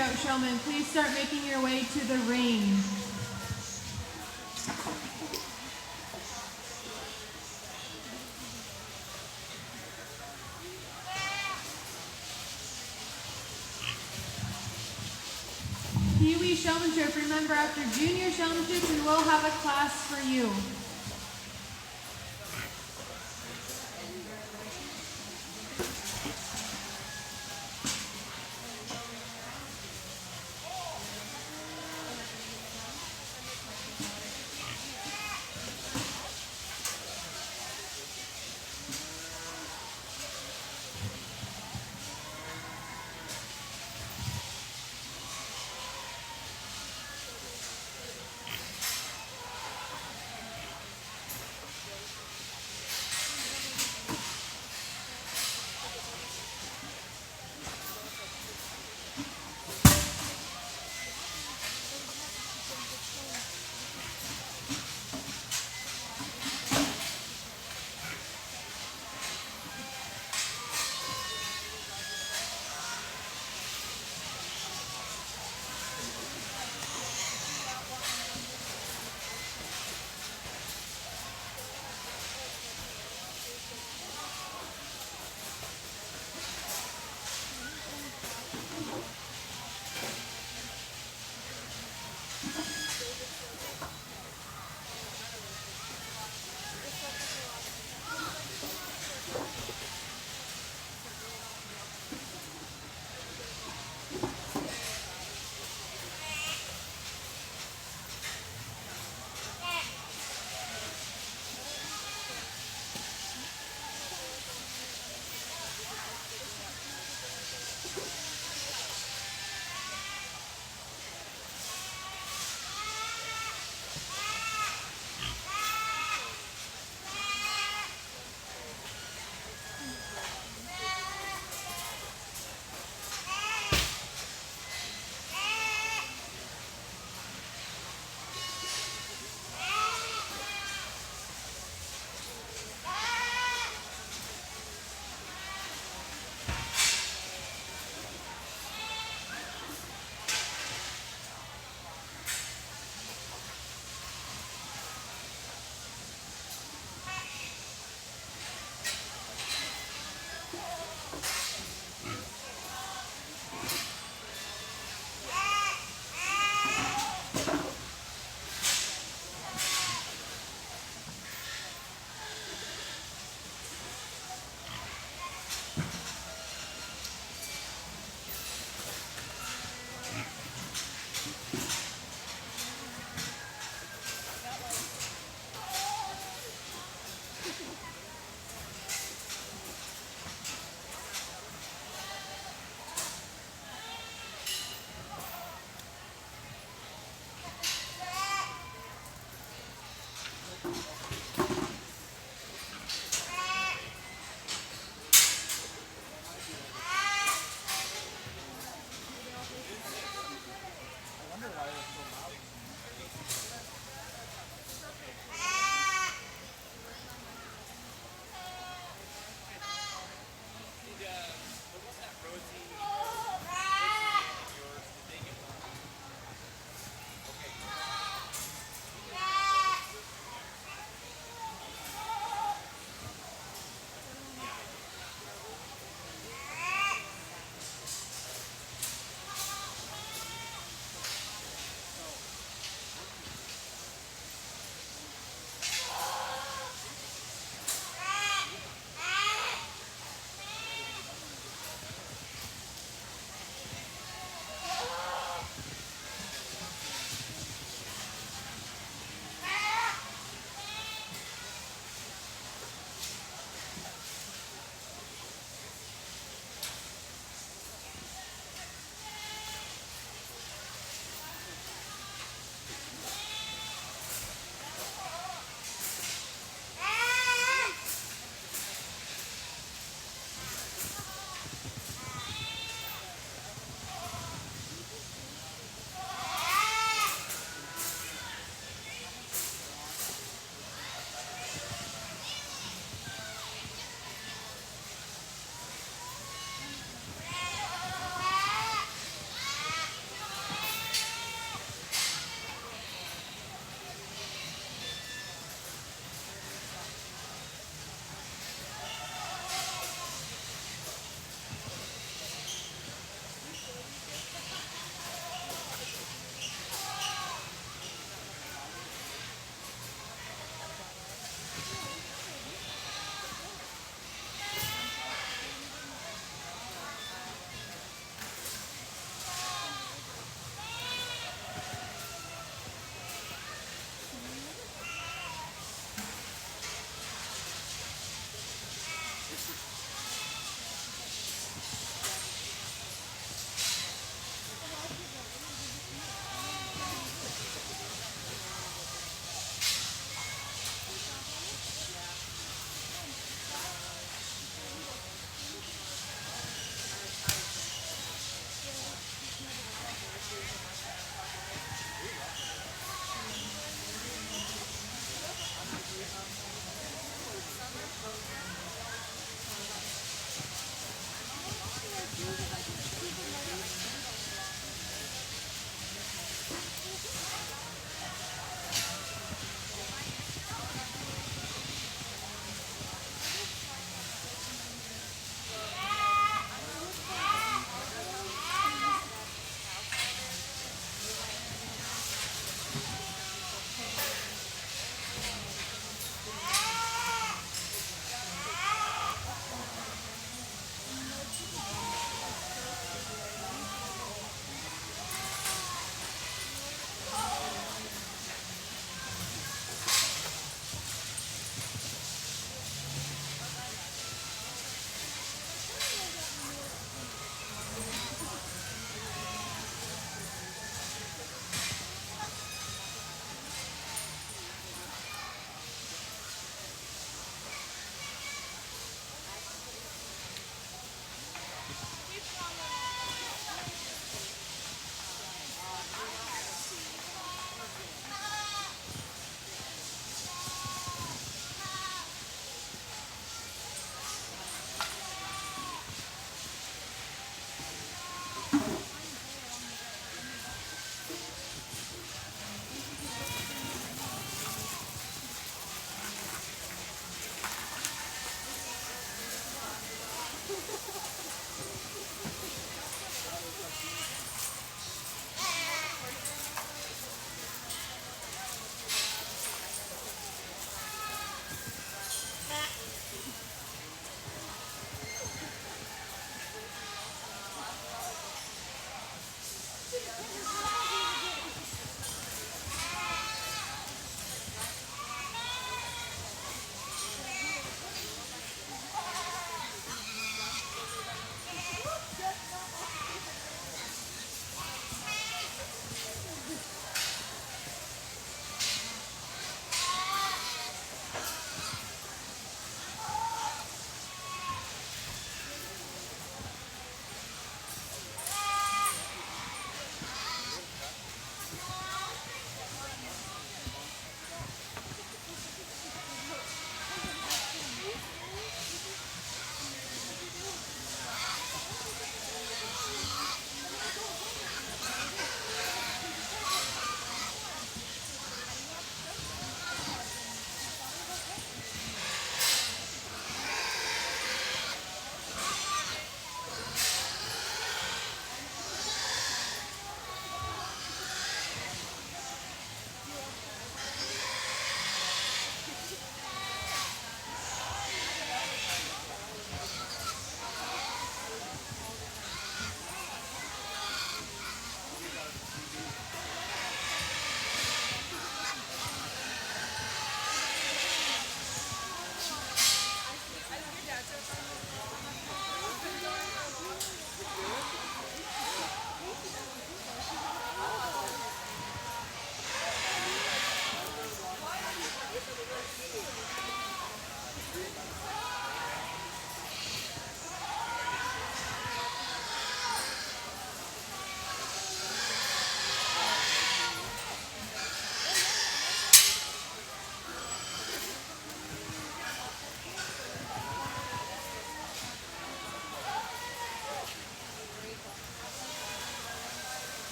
go, showmen. Please start making your way to the ring. Pee-wee showmanship. Remember, after junior showmanship, we will have a class for you.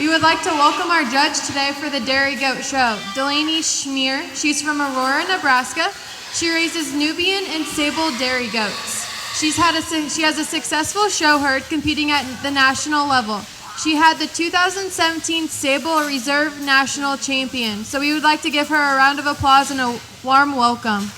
We would like to welcome our judge today for the Dairy Goat Show, Delaney Schmier. She's from Aurora, Nebraska. She raises Nubian and sable dairy goats. She has a successful show herd competing at the national level. She had the 2017 Sable Reserve National Champion. So we would like to give her a round of applause and a warm welcome.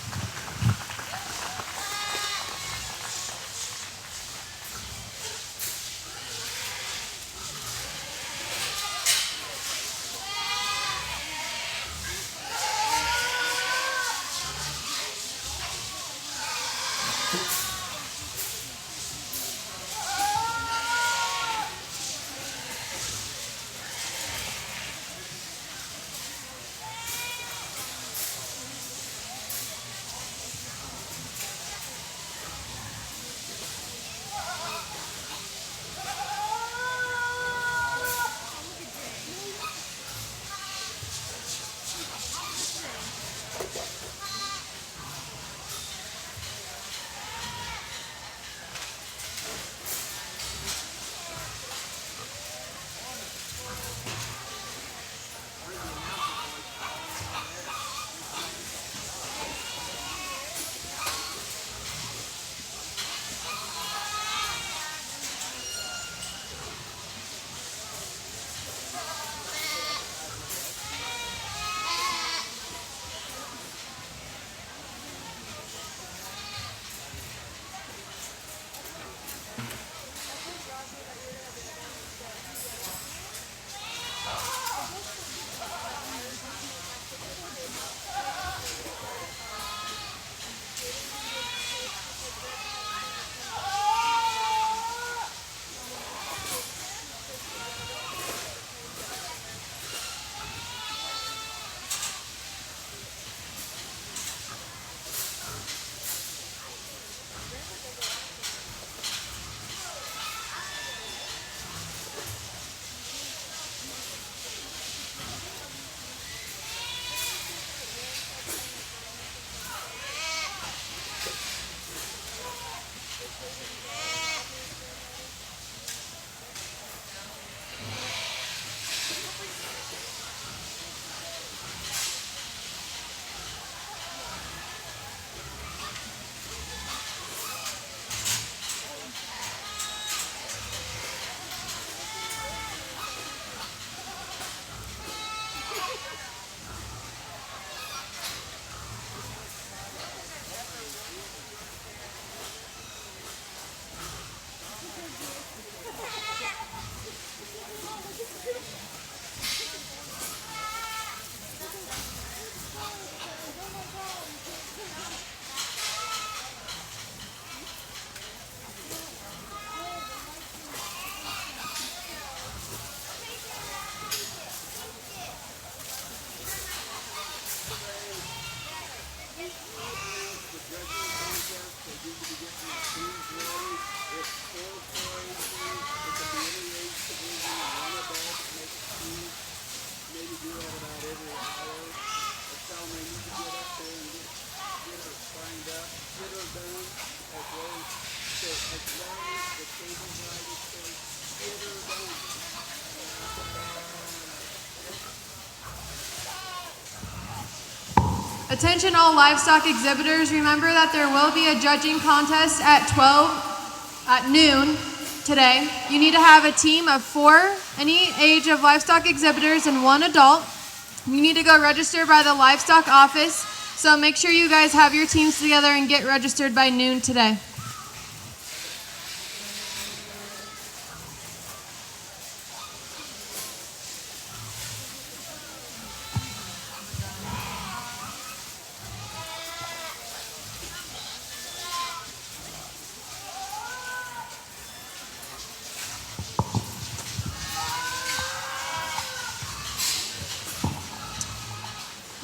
Attention all livestock exhibitors, remember that there will be a judging contest at noon today. You need to have a team of 4 any age of livestock exhibitors and 1 adult. You need to go register by the livestock office, so make sure you guys have your teams together and get registered by noon today.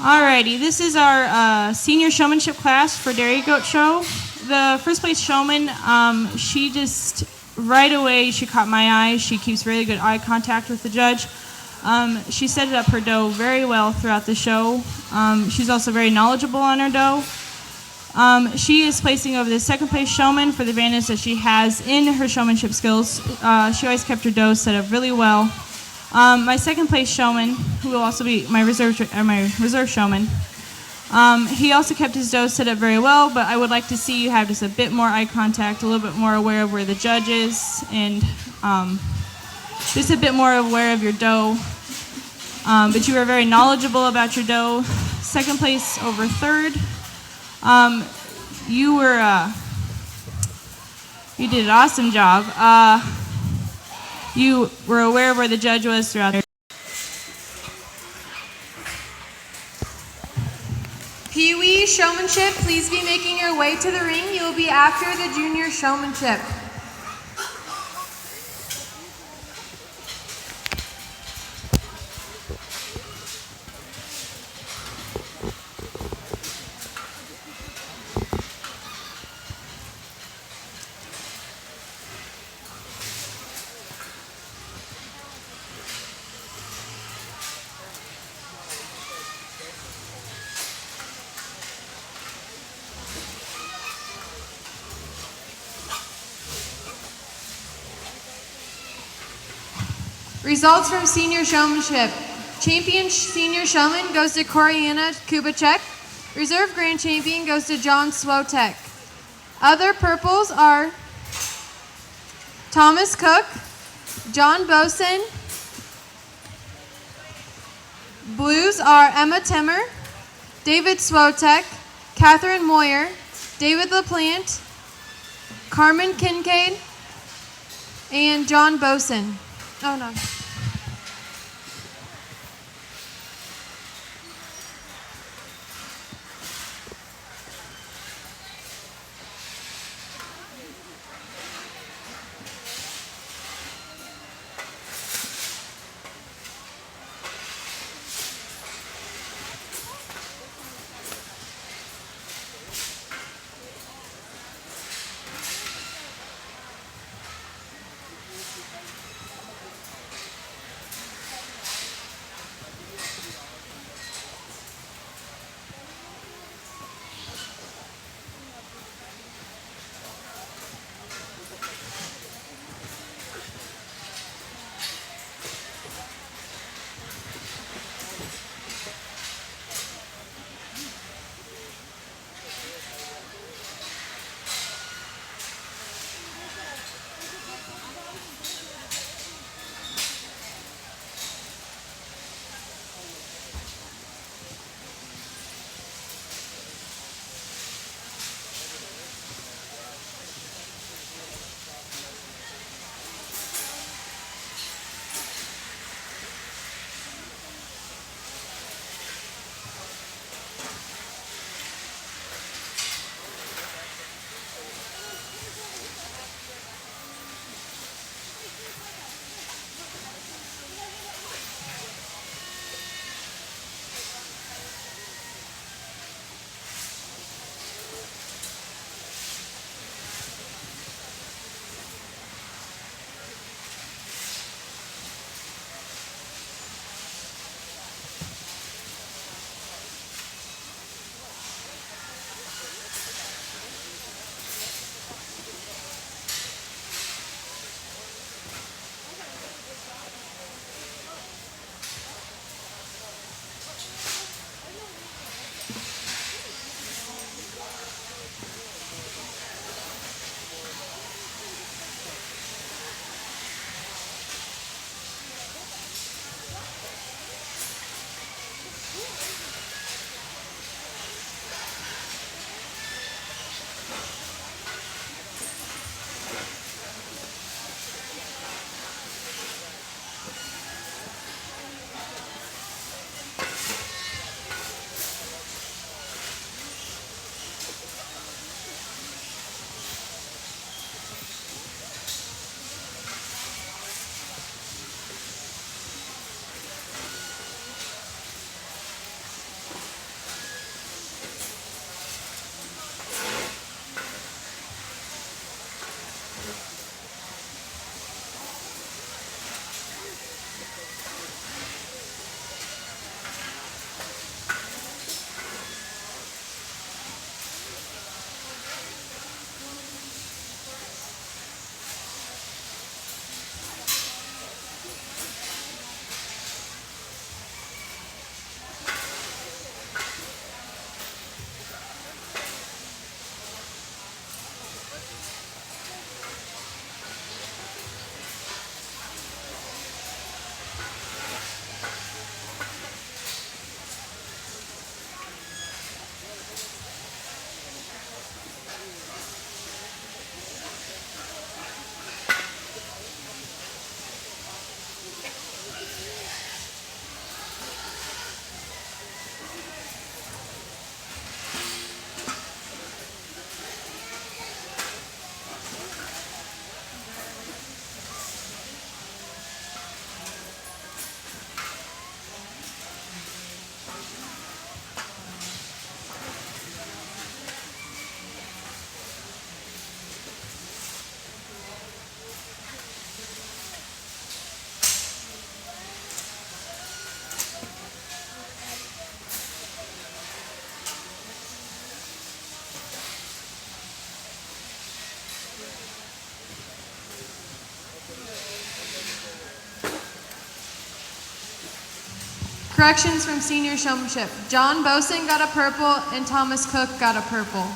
Alrighty, this is our senior showmanship class for Dairy Goat Show. The first place showman, she just right away, she caught my eye. She keeps really good eye contact with the judge. She set up her doe very well throughout the show. She's also very knowledgeable on her doe. She is placing over the second place showman for the advantage that she has in her showmanship skills. She always kept her doe set up really well. My second place showman, who will also be my reserve showman, he also kept his dough set up very well, but I would like to see you have just a bit more eye contact, a little bit more aware of where the judge is, and just a bit more aware of your dough. But you were very knowledgeable about your dough. Second place over third. You did an awesome job. You were aware of where the judge was throughout there. Pee-wee showmanship, please be making your way to the ring. You will be after the junior showmanship. Results from senior showmanship. Champion senior showman goes to Koriana Kubacek. Reserve grand champion goes to John Swotek. Other purples are Thomas Cook, John Boson. Blues are Emma Timmer, David Swotek, Catherine Moyer, David LaPlante, Carmen Kincaid, and John Boson. Oh no. Corrections from senior showmanship. John Boson got a purple and Thomas Cook got a purple.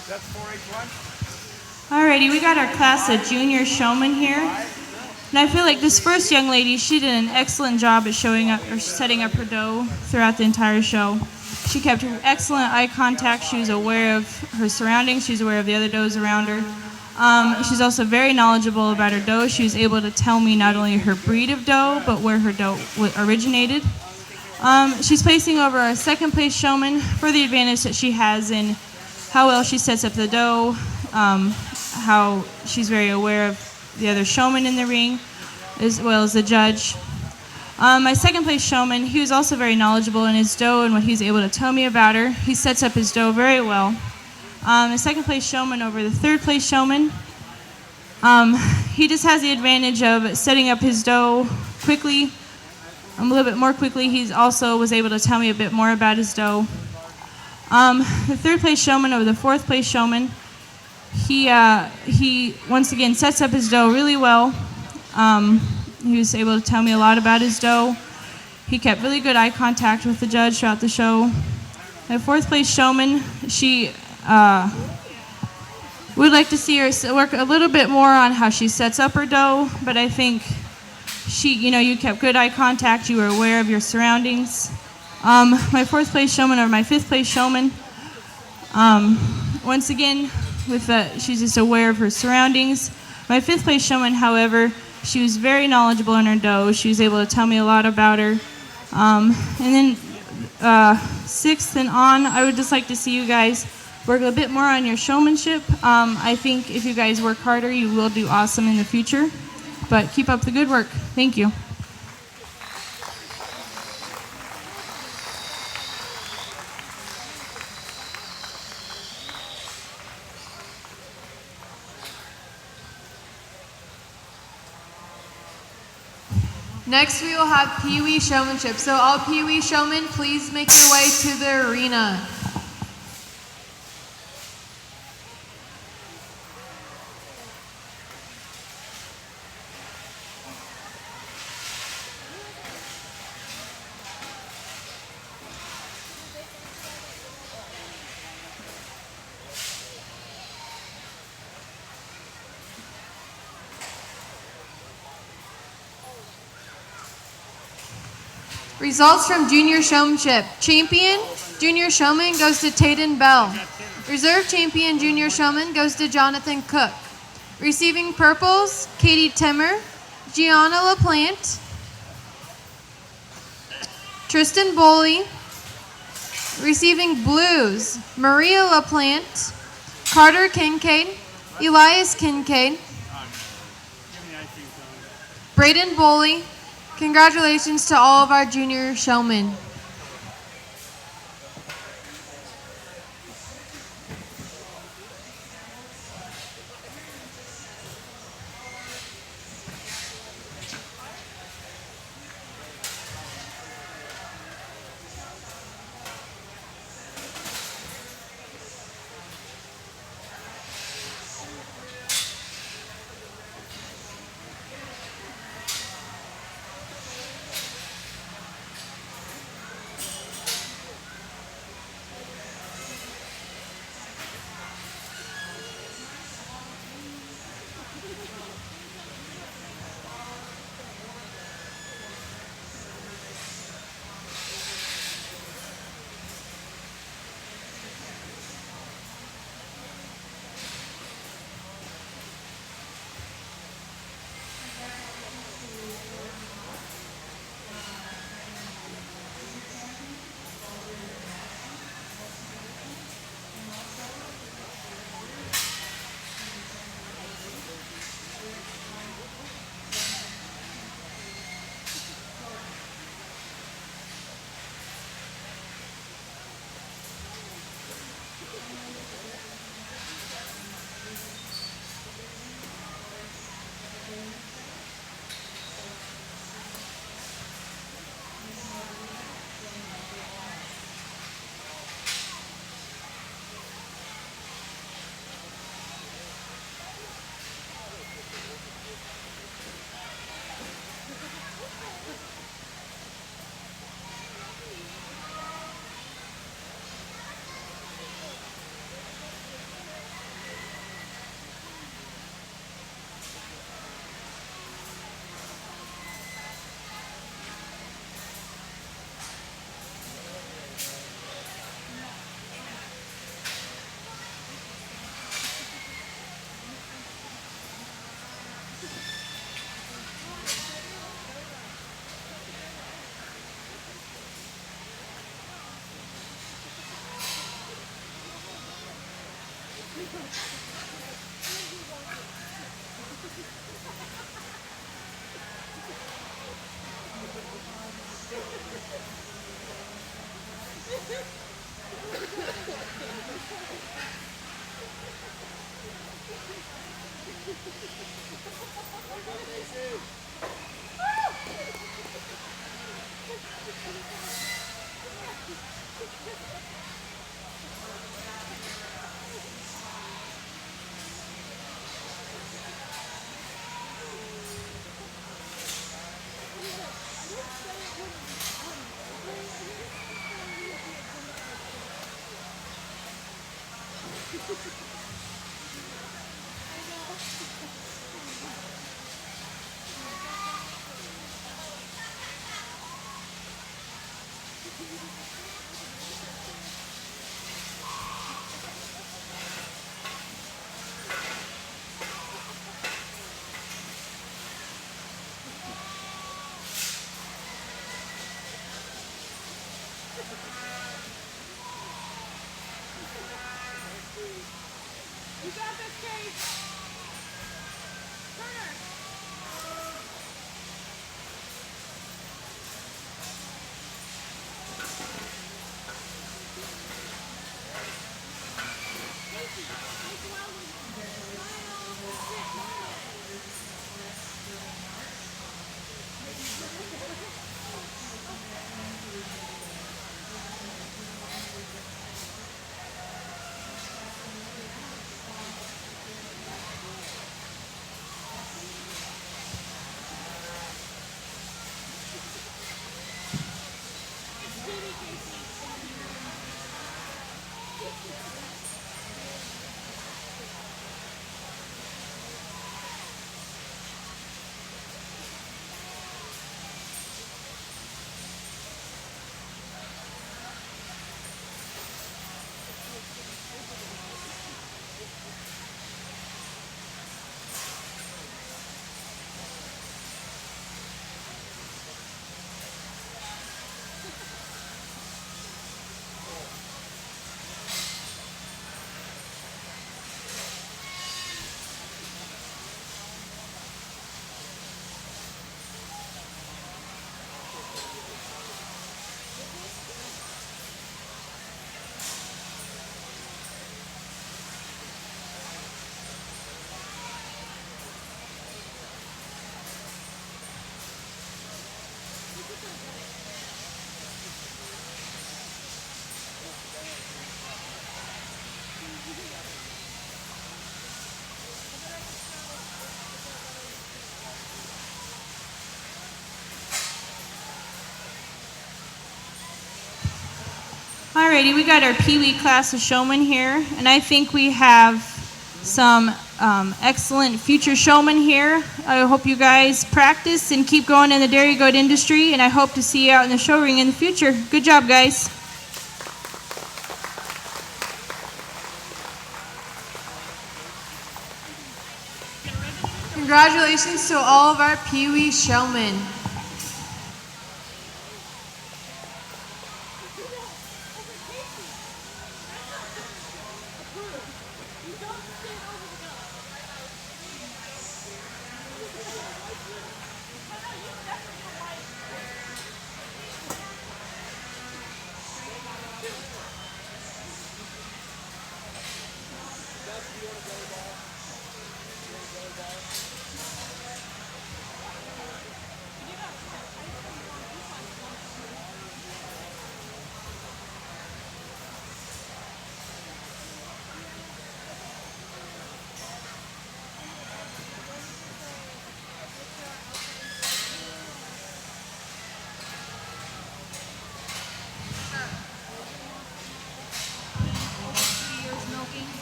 That's 4H1. Alrighty, we got our class of junior showmen here. And I feel like this first young lady, she did an excellent job at showing up or setting up her dough throughout the entire show. She kept excellent eye contact. She was aware of her surroundings. She was aware of the other doughs around her. She's also very knowledgeable about her dough. She was able to tell me not only her breed of dough, but where her dough originated. She's placing over a second place showman for the advantage that she has in how well she sets up the dough, how she's very aware of the other showman in the ring, as well as the judge. My second place showman, he was also very knowledgeable in his dough and what he was able to tell me about her. He sets up his dough very well. The second place showman over the third place showman, he just has the advantage of setting up his dough quickly, a little bit more quickly. He also was able to tell me a bit more about his dough. The third place showman over the fourth place showman, he once again sets up his dough really well. He was able to tell me a lot about his dough. He kept really good eye contact with the judge throughout the show. The fourth place showman, she would like to see her work a little bit more on how she sets up her dough, but I think you kept good eye contact, you were aware of your surroundings. My fourth place showman or my fifth place showman, once again, she's just aware of her surroundings. My fifth place showman, however, she was very knowledgeable in her dough. She was able to tell me a lot about her. And then sixth and on, I would just like to see you guys work a bit more on your showmanship. I think if you guys work harder, you will do awesome in the future. But keep up the good work. Thank you. Next, we will have Pee Wee showmanship. So all Pee Wee showmen, please make your way to the arena. Results from junior showmanship. Champion junior showman goes to Tayden Bell. Reserve champion junior showman goes to Jonathan Cook. Receiving purples, Katie Timmer, Gianna LaPlante, Tristan Boley. Receiving blues, Maria LaPlante, Carter Kincaid, Elias Kincaid, Braden Boley. Congratulations to all of our junior showmen. Alrighty, we got our Pee Wee class of showmen here, and I think we have some excellent future showmen here. I hope you guys practice and keep going in the dairy goat industry, and I hope to see you out in the show ring in the future. Good job, guys. Congratulations to all of our Pee Wee showmen.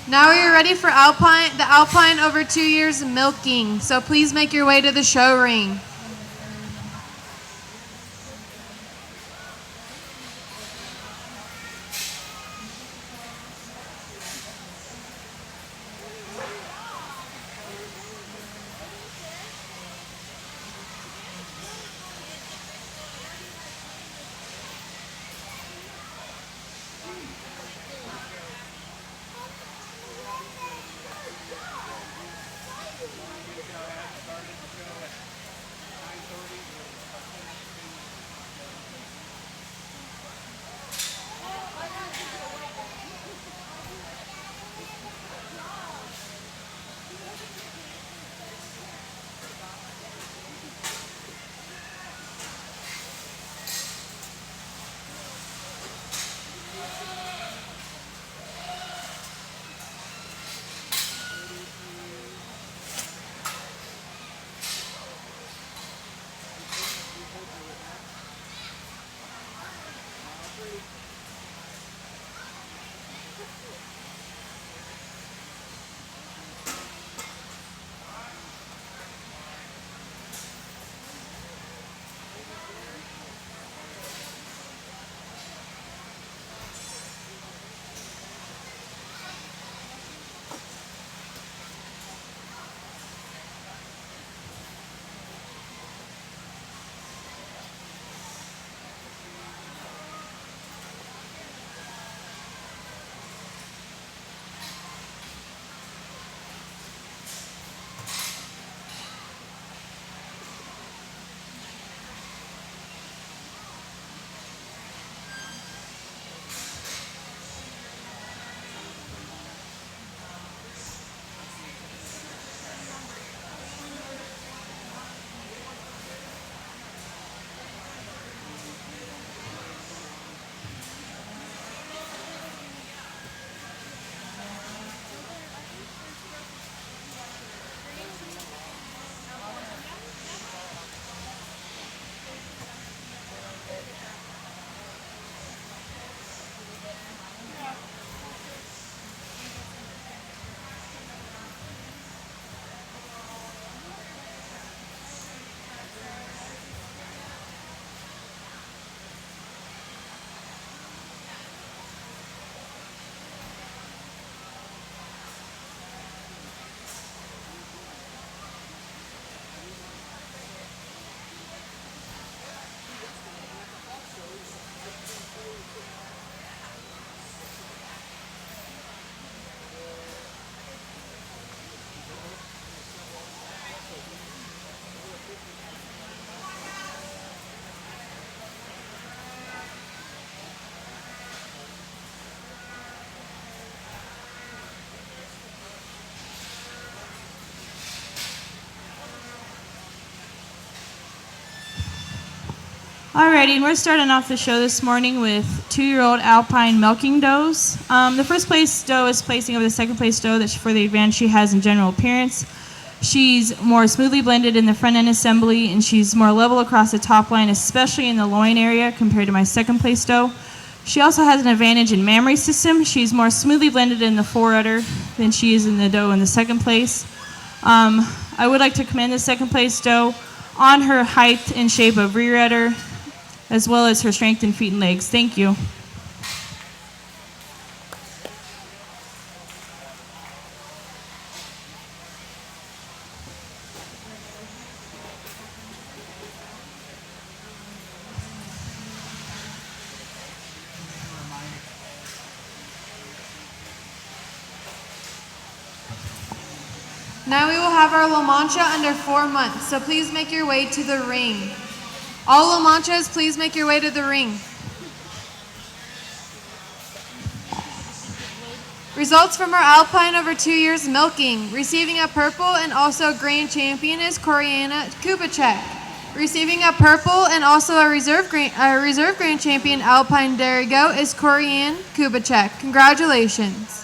Now we are ready for Alpine, the Alpine over 2 years milking. So please make your way to the show ring. Alrighty, and we're starting off the show this morning with 2-year-old Alpine milking does. The first place doe is placing over the second place doe for the advantage she has in general appearance. She's more smoothly blended in the front end assembly, and she's more level across the top line, especially in the loin area compared to my second place doe. She also has an advantage in mammary system. She's more smoothly blended in the forerudder than she is in the doe in the second place. I would like to commend the second place doe on her height and shape of rear udder, as well as her strength in feet and legs. Thank you. Now we will have our Lamancha under 4 months, so please make your way to the ring. All Lamanchas, please make your way to the ring. Results from our Alpine over 2 years milking. Receiving a purple and also grand champion is Coriana Kubacek. Receiving a purple and also a reserve grand champion Alpine dairy goat is Corian Kubacek. Congratulations.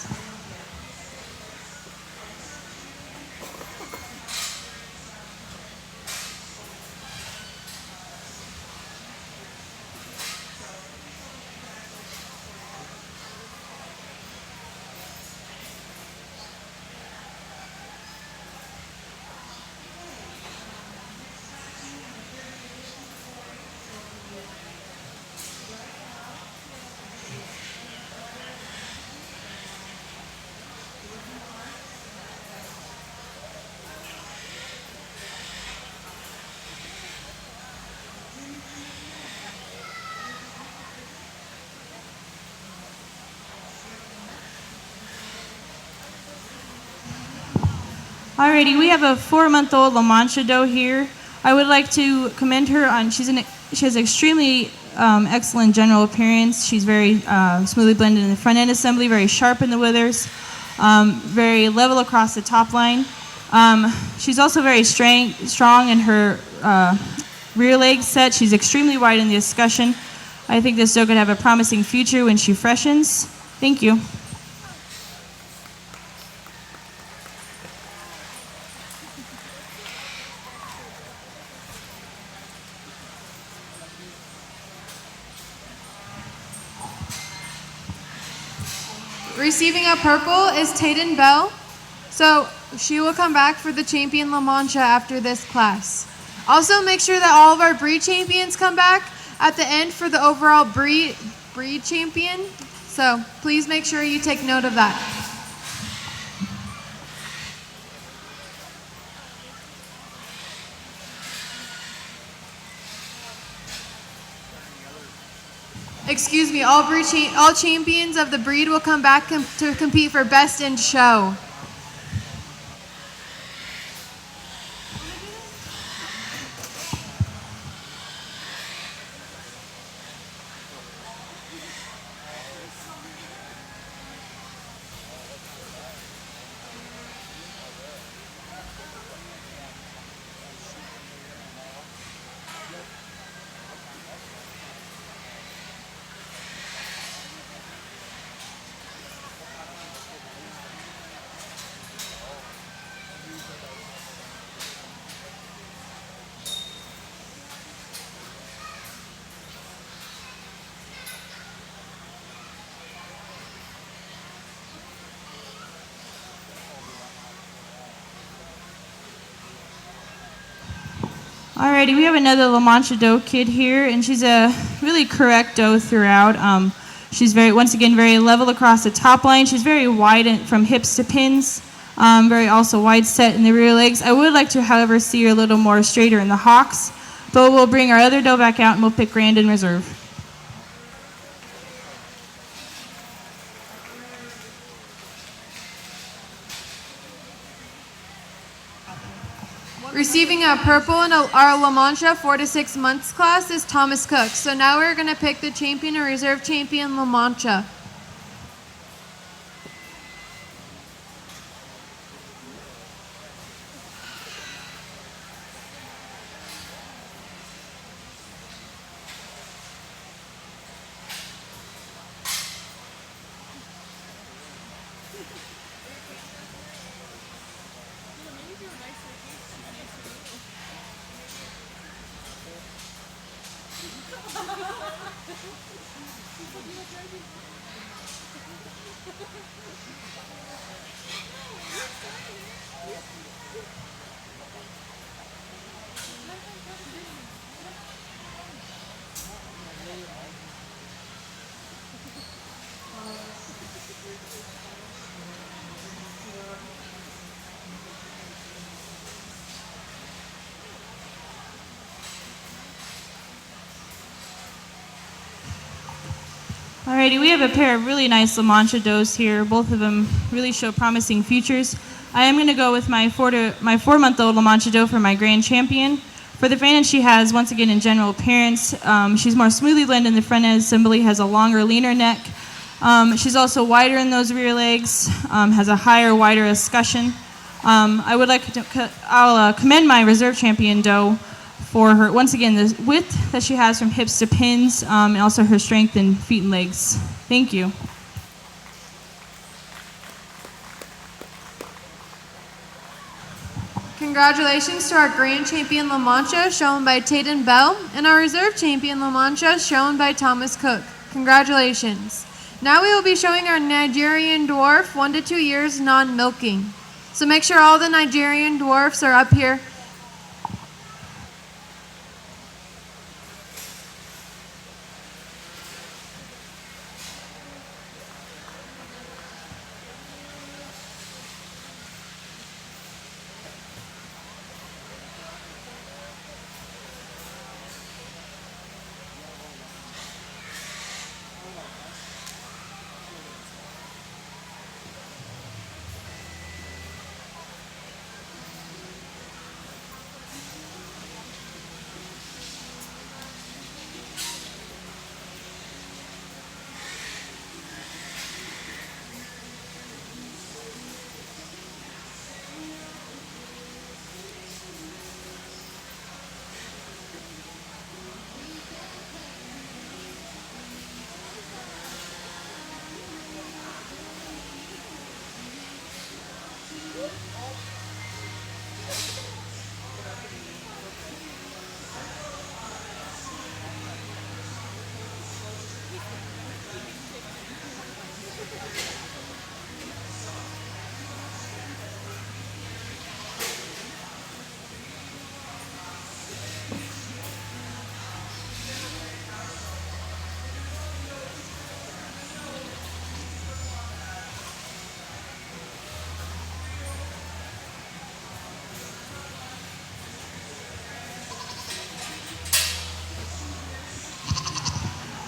Alrighty, we have a 4-month-old Lamancha doe here. I would like to commend her on, she has extremely excellent general appearance. She's very smoothly blended in the front end assembly, very sharp in the withers, very level across the top line. She's also very strong in her rear leg set. She's extremely wide in the escutcheon. I think this doe could have a promising future when she freshens. Thank you. Receiving a purple is Tayden Bell. So she will come back for the champion Lamancha after this class. Also make sure that all of our breed champions come back at the end for the overall breed champion. So please make sure you take note of that. Excuse me, all champions of the breed will come back to compete for best in show. Alrighty, we have another Lamancha doe kid here, and she's a really correct doe throughout. She's once again, very level across the top line. She's very wide from hips to pins, very also wide set in the rear legs. I would like to, however, see her a little more straighter in the hocks, but we'll bring our other doe back out and we'll pick grand in reserve. Receiving a purple in our Lamancha 4 to 6 months class is Thomas Cook. So now we're going to pick the champion or reserve champion Lamancha. Alrighty, we have a pair of really nice Lamancha does here. Both of them really show promising futures. I am going to go with my 4-month-old Lamancha doe for my grand champion. For the advantage she has, once again, in general appearance, she's more smoothly blended in the front end assembly, has a longer, leaner neck. She's also wider in those rear legs, has a higher, wider escutcheon. I'll commend my reserve champion doe for her, once again, the width that she has from hips to pins, and also her strength in feet and legs. Thank you. Congratulations to our grand champion Lamancha, shown by Tayden Bell, and our reserve champion Lamancha, shown by Thomas Cook. Congratulations. Now we will be showing our Nigerian dwarf, 1 to 2 years, non-milking. So make sure all the Nigerian dwarfs are up here.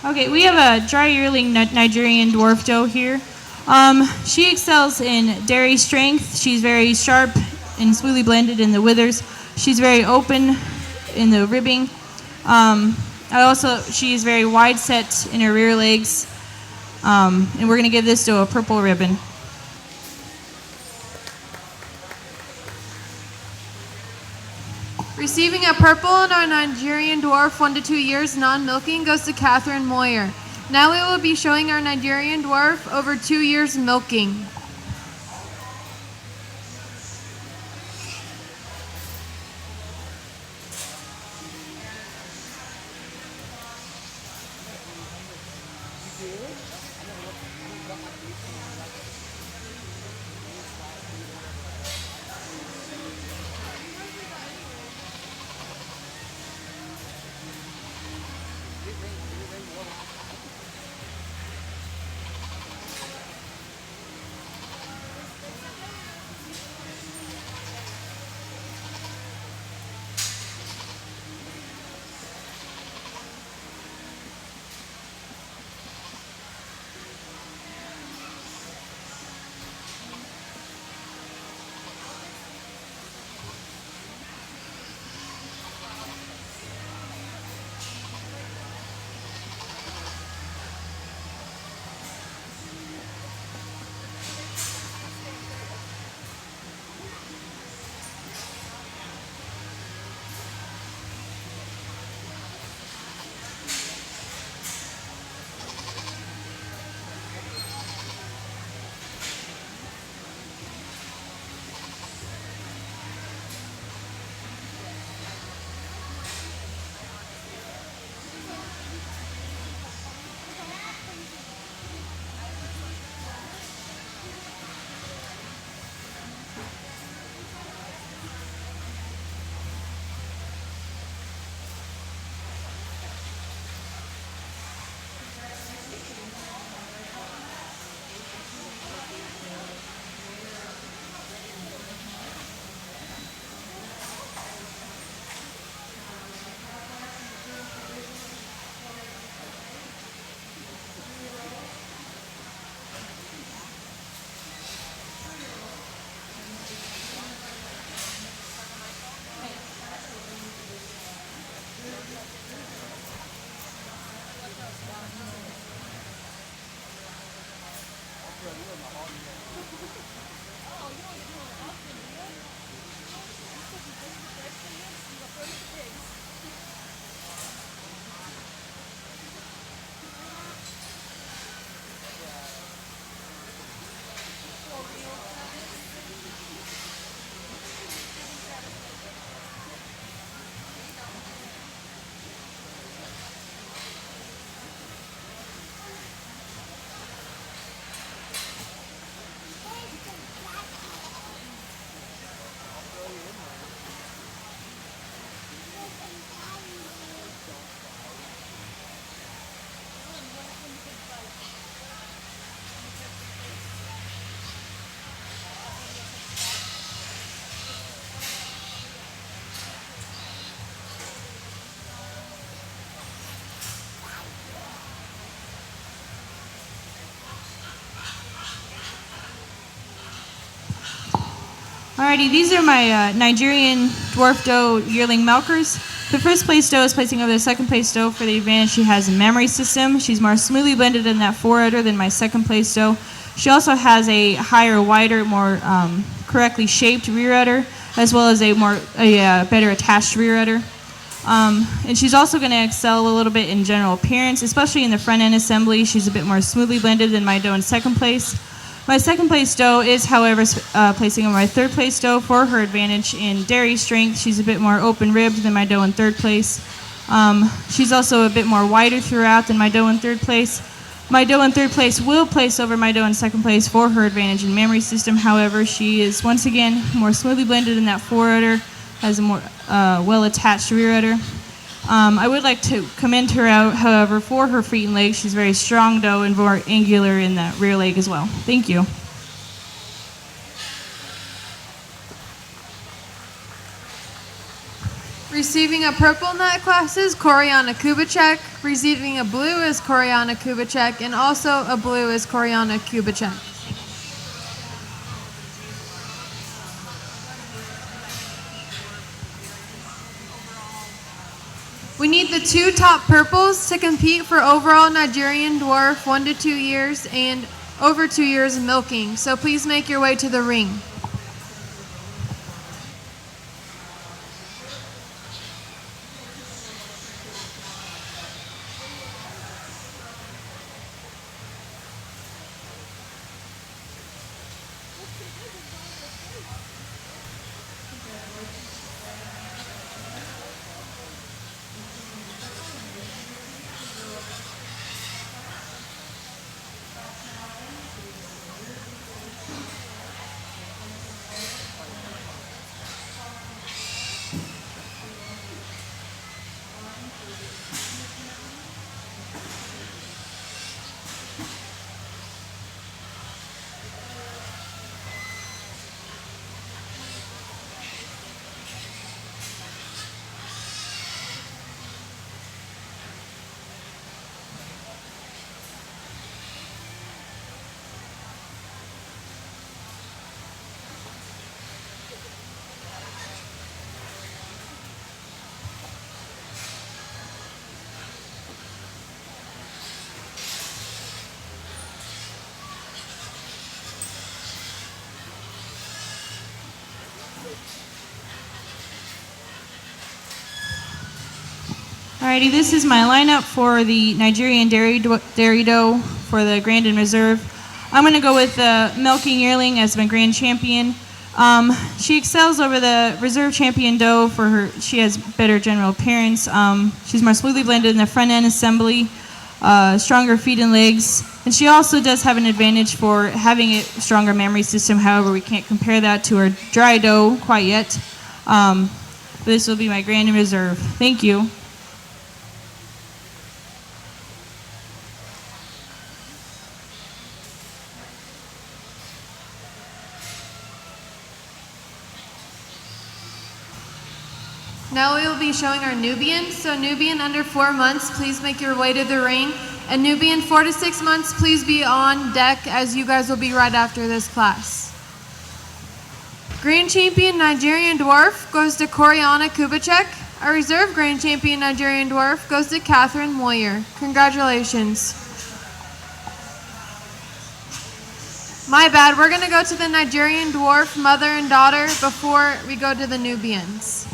Okay, we have a dry yearling Nigerian dwarf doe here. She excels in dairy strength. She's very sharp and smoothly blended in the withers. She's very open in the ribbing. She is very wide set in her rear legs. And we're going to give this doe a purple ribbon. Receiving a purple in our Nigerian dwarf, 1 to 2 years, non-milking, goes to Catherine Moyer. Now we will be showing our Nigerian dwarf over 2 years milking. Alrighty, these are my Nigerian dwarf doe yearling milkers. The first place doe is placing over the second place doe for the advantage she has in memory system. She's more smoothly blended in that forerunner than my second place doe. She also has a higher, wider, more correctly shaped rear udder, as well as a better attached rear udder. And she's also going to excel a little bit in general appearance, especially in the front end assembly. She's a bit more smoothly blended than my doe in second place. My second place doe is, however, placing on my third place doe for her advantage in dairy strength. She's a bit more open ribbed than my doe in third place. She's also a bit more wider throughout than my doe in third place. My doe in third place will place over my doe in second place for her advantage in memory system. However, she is once again more smoothly blended in that forerunner, has a more well-attached rear udder. I would like to commend her out, however, for her feet and legs. She's very strong doe and more angular in that rear leg as well. Thank you. Receiving a purple in that class is Koryana Kubicek. Receiving a blue is Koryana Kubicek, and also a blue is Koryana Kubicek. We need the 2 top purples to compete for overall Nigerian dwarf 1 to 2 years and over 2 years of milking. So please make your way to the ring. Alrighty, this is my lineup for the Nigerian dairy doe for the Grand and Reserve. I'm going to go with the milking yearling as my grand champion. She excels over the reserve champion doe for her. She has better general appearance. She's more smoothly blended in the front end assembly, stronger feet and legs, and she also does have an advantage for having a stronger memory system. However, we can't compare that to her dry doe quite yet. But this will be my Grand and Reserve. Thank you. Now we will be showing our Nubian. So Nubian under 4 months, please make your way to the ring. And Nubian 4 to 6 months, please be on deck as you guys will be right after this class. Grand Champion Nigerian Dwarf goes to Koryana Kubicek. Our Reserve Grand Champion Nigerian Dwarf goes to Catherine Moyer. Congratulations. My bad, we're gonna go to the Nigerian Dwarf mother and daughter before we go to the Nubians.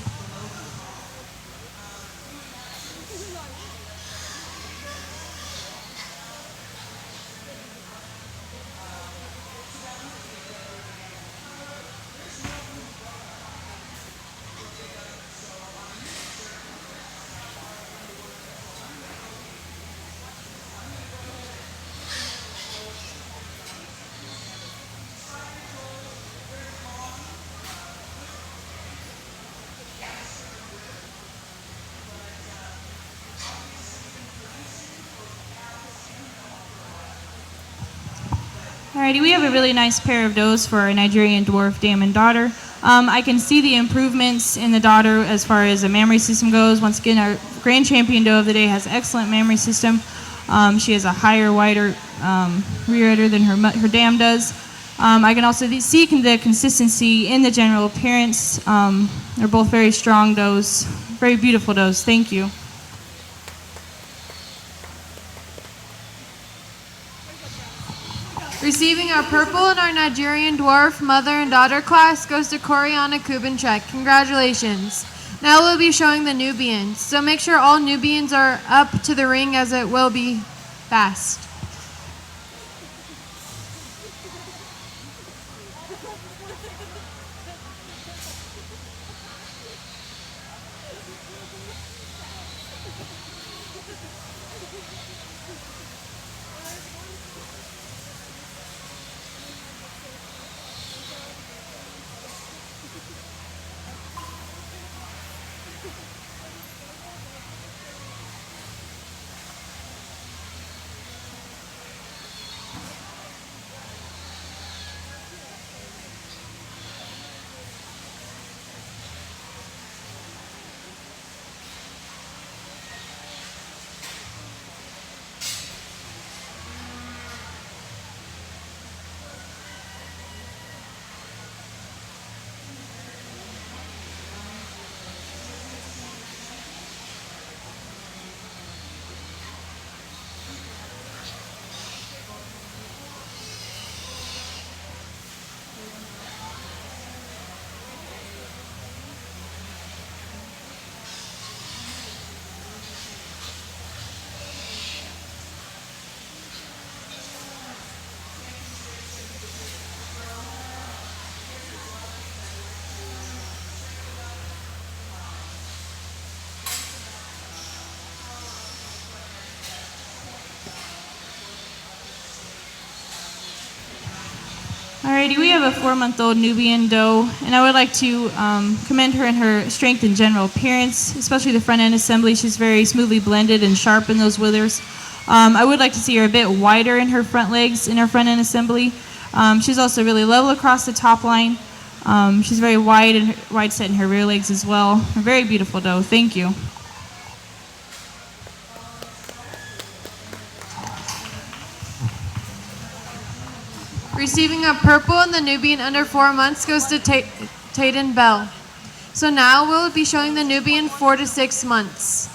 Alrighty, we have a really nice pair of does for our Nigerian dwarf dam and daughter. I can see the improvements in the daughter as far as the memory system goes. Once again, our grand champion doe of the day has excellent memory system. She has a higher, wider rear udder than her dam does. I can also see the consistency in the general appearance. They're both very strong does, very beautiful does. Thank you. Receiving our purple in our Nigerian dwarf mother and daughter class goes to Coriana Kubinchek. Congratulations. Now we'll be showing the Nubians. So make sure all Nubians are up to the ring as it will be fast. Alrighty, we have a 4-month-old Nubian doe, and I would like to commend her in her strength and general appearance, especially the front end assembly. She's very smoothly blended and sharp in those withers. I would like to see her a bit wider in her front legs, in her front end assembly. She's also really level across the top line. She's very wide and wide set in her rear legs as well. A very beautiful doe. Thank you. Receiving a purple in the Nubian under 4 months goes to Tayden Bell. So now we'll be showing the Nubian 4 to 6 months.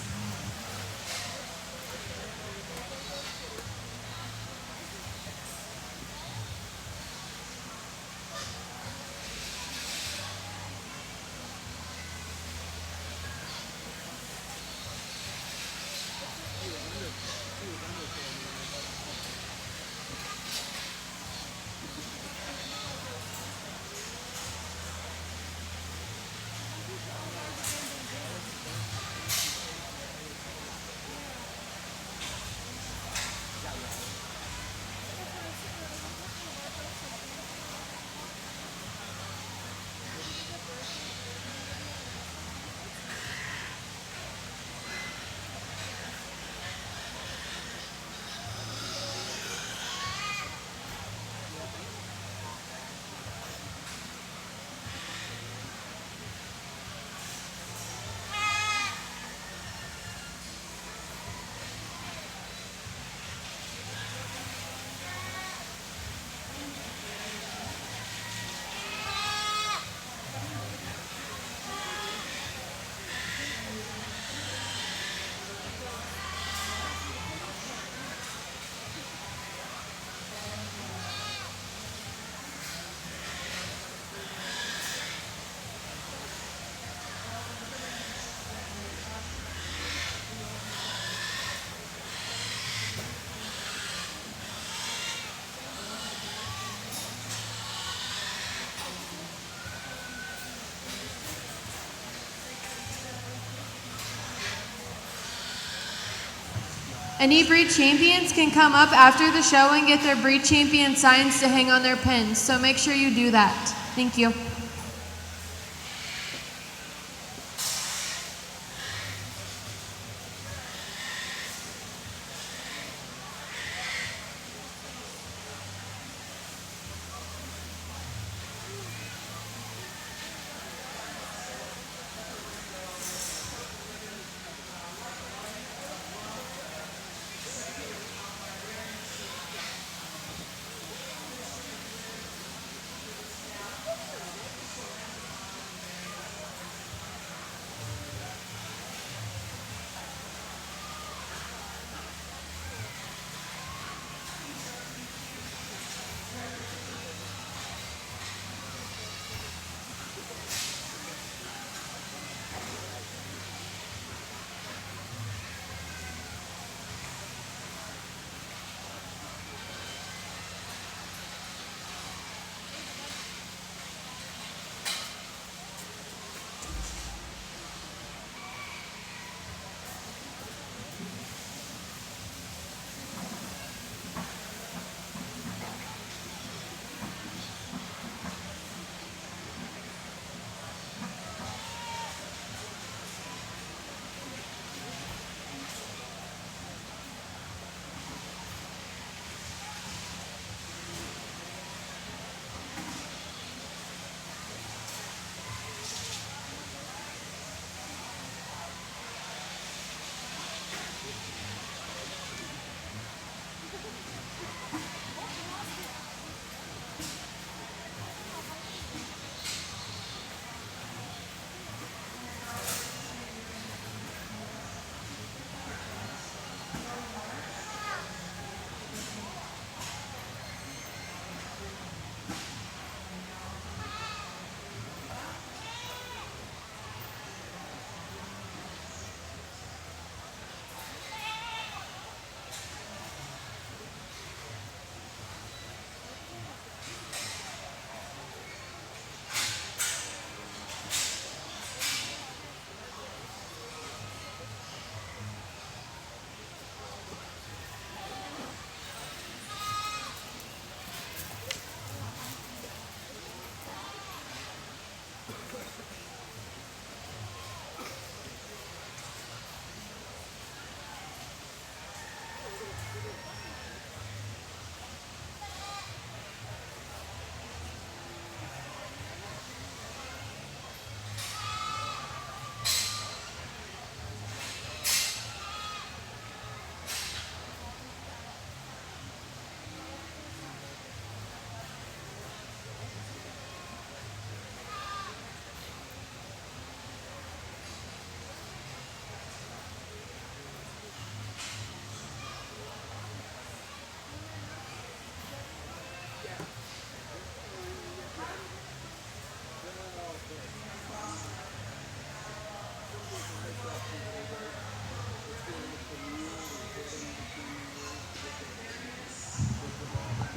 Any breed champions can come up after the show and get their breed champion signs to hang on their pins, so make sure you do that. Thank you.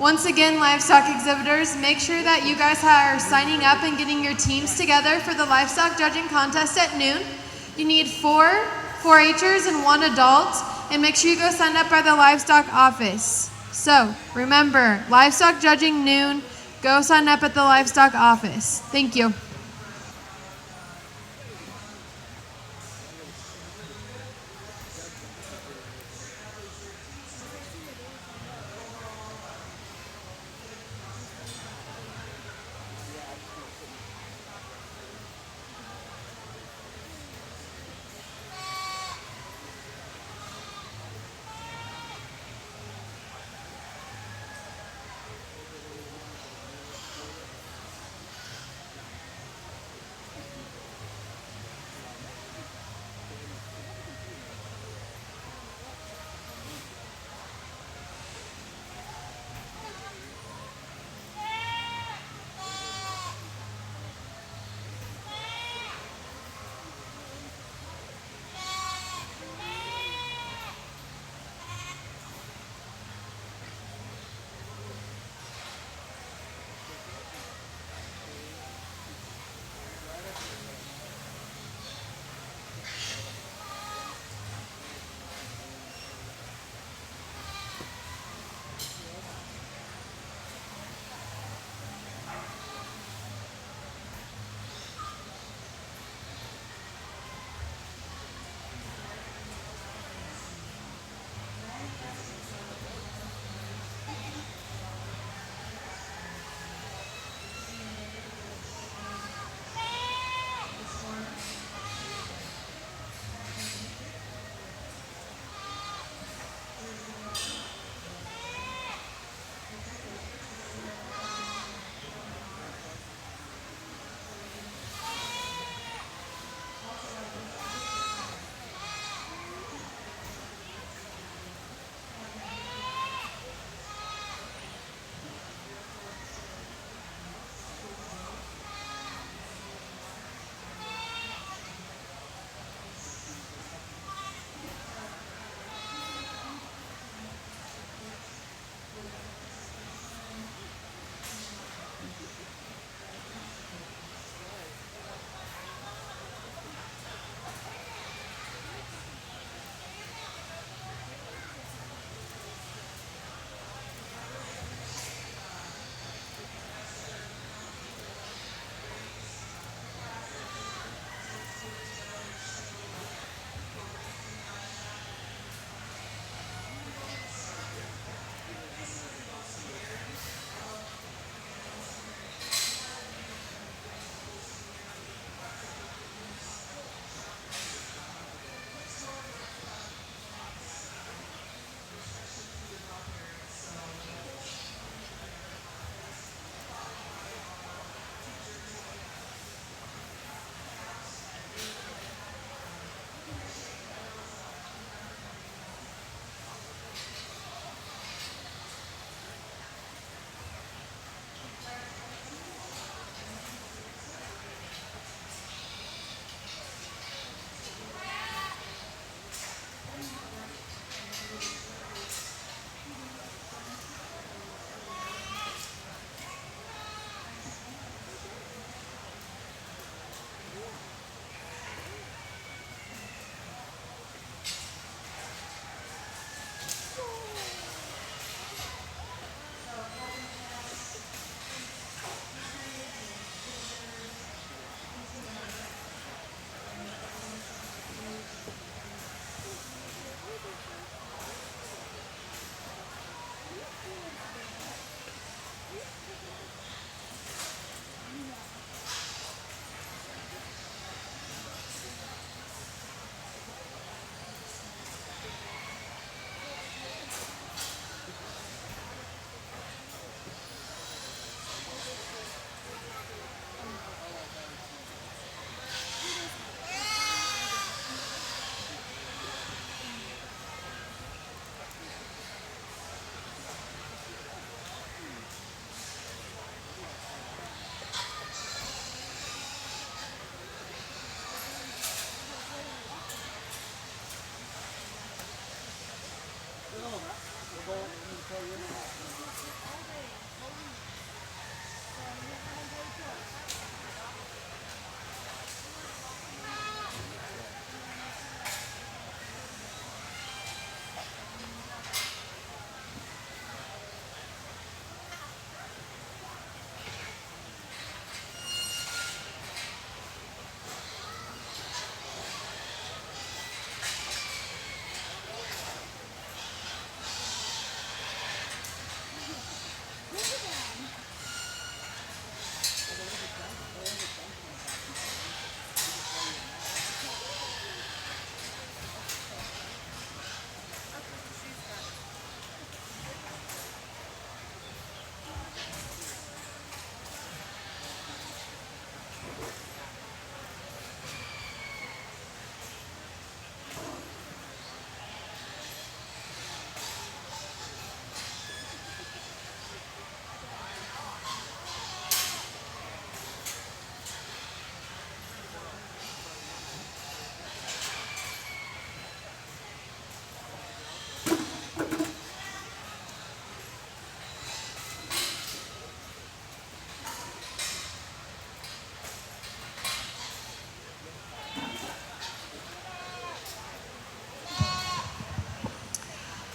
Once again, livestock exhibitors, make sure that you guys are signing up and getting your teams together for the livestock judging contest at noon. You need 4 4-H'ers and 1 adult, and make sure you go sign up by the livestock office. So, remember, livestock judging noon, go sign up at the livestock office. Thank you.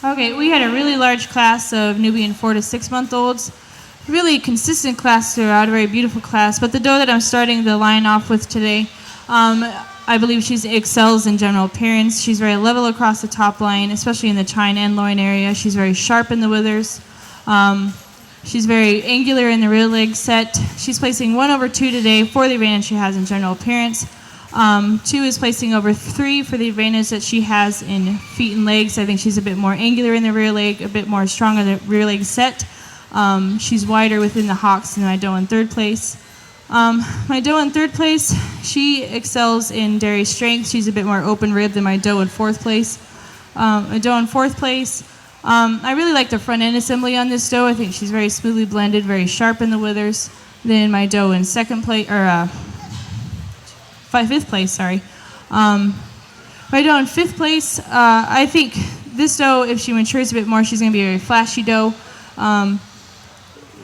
Okay, we had a really large class of Nubian 4 to 6 month olds. Really consistent class throughout, a very beautiful class. But the doe that I'm starting the line off with today, I believe she excels in general appearance. She's very level across the top line, especially in the chine and loin area. She's very sharp in the withers. She's very angular in the rear leg set. She's placing 1/2 today for the advantage she has in general appearance. 2 is placing over 3 for the advantage that she has in feet and legs. I think she's a bit more angular in the rear leg, a bit more strong in the rear leg set. She's wider within the hocks than my doe in 3rd place. My doe in 3rd place, she excels in dairy strength. She's a bit more open rib than my doe in 4th place. My doe in 4th place, I really like the front end assembly on this doe. I think she's very smoothly blended, very sharp in the withers. Then my doe in 2nd place, or 5th place, sorry. My doe in 5th place, I think this doe, if she matures a bit more, she's going to be a very flashy doe.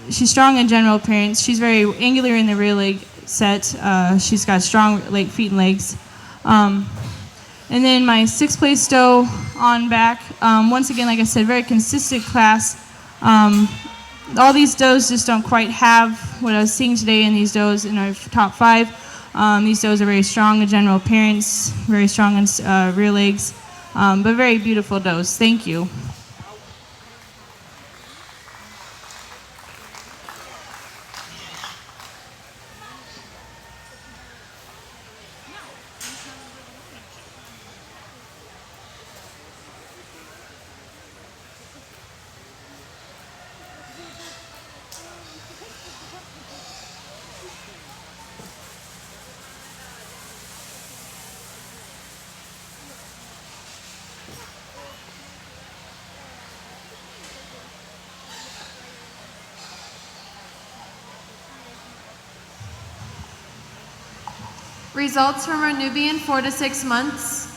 She's strong in general appearance. She's very angular in the rear leg set. She's got strong feet and legs. And then my 6th place doe on back. Once again, like I said, very consistent class. All these does just don't quite have what I was seeing today in these does in our top 5. These does are very strong in general appearance, very strong in rear legs, but very beautiful does. Thank you. Results from our Nubian 4 to 6 months.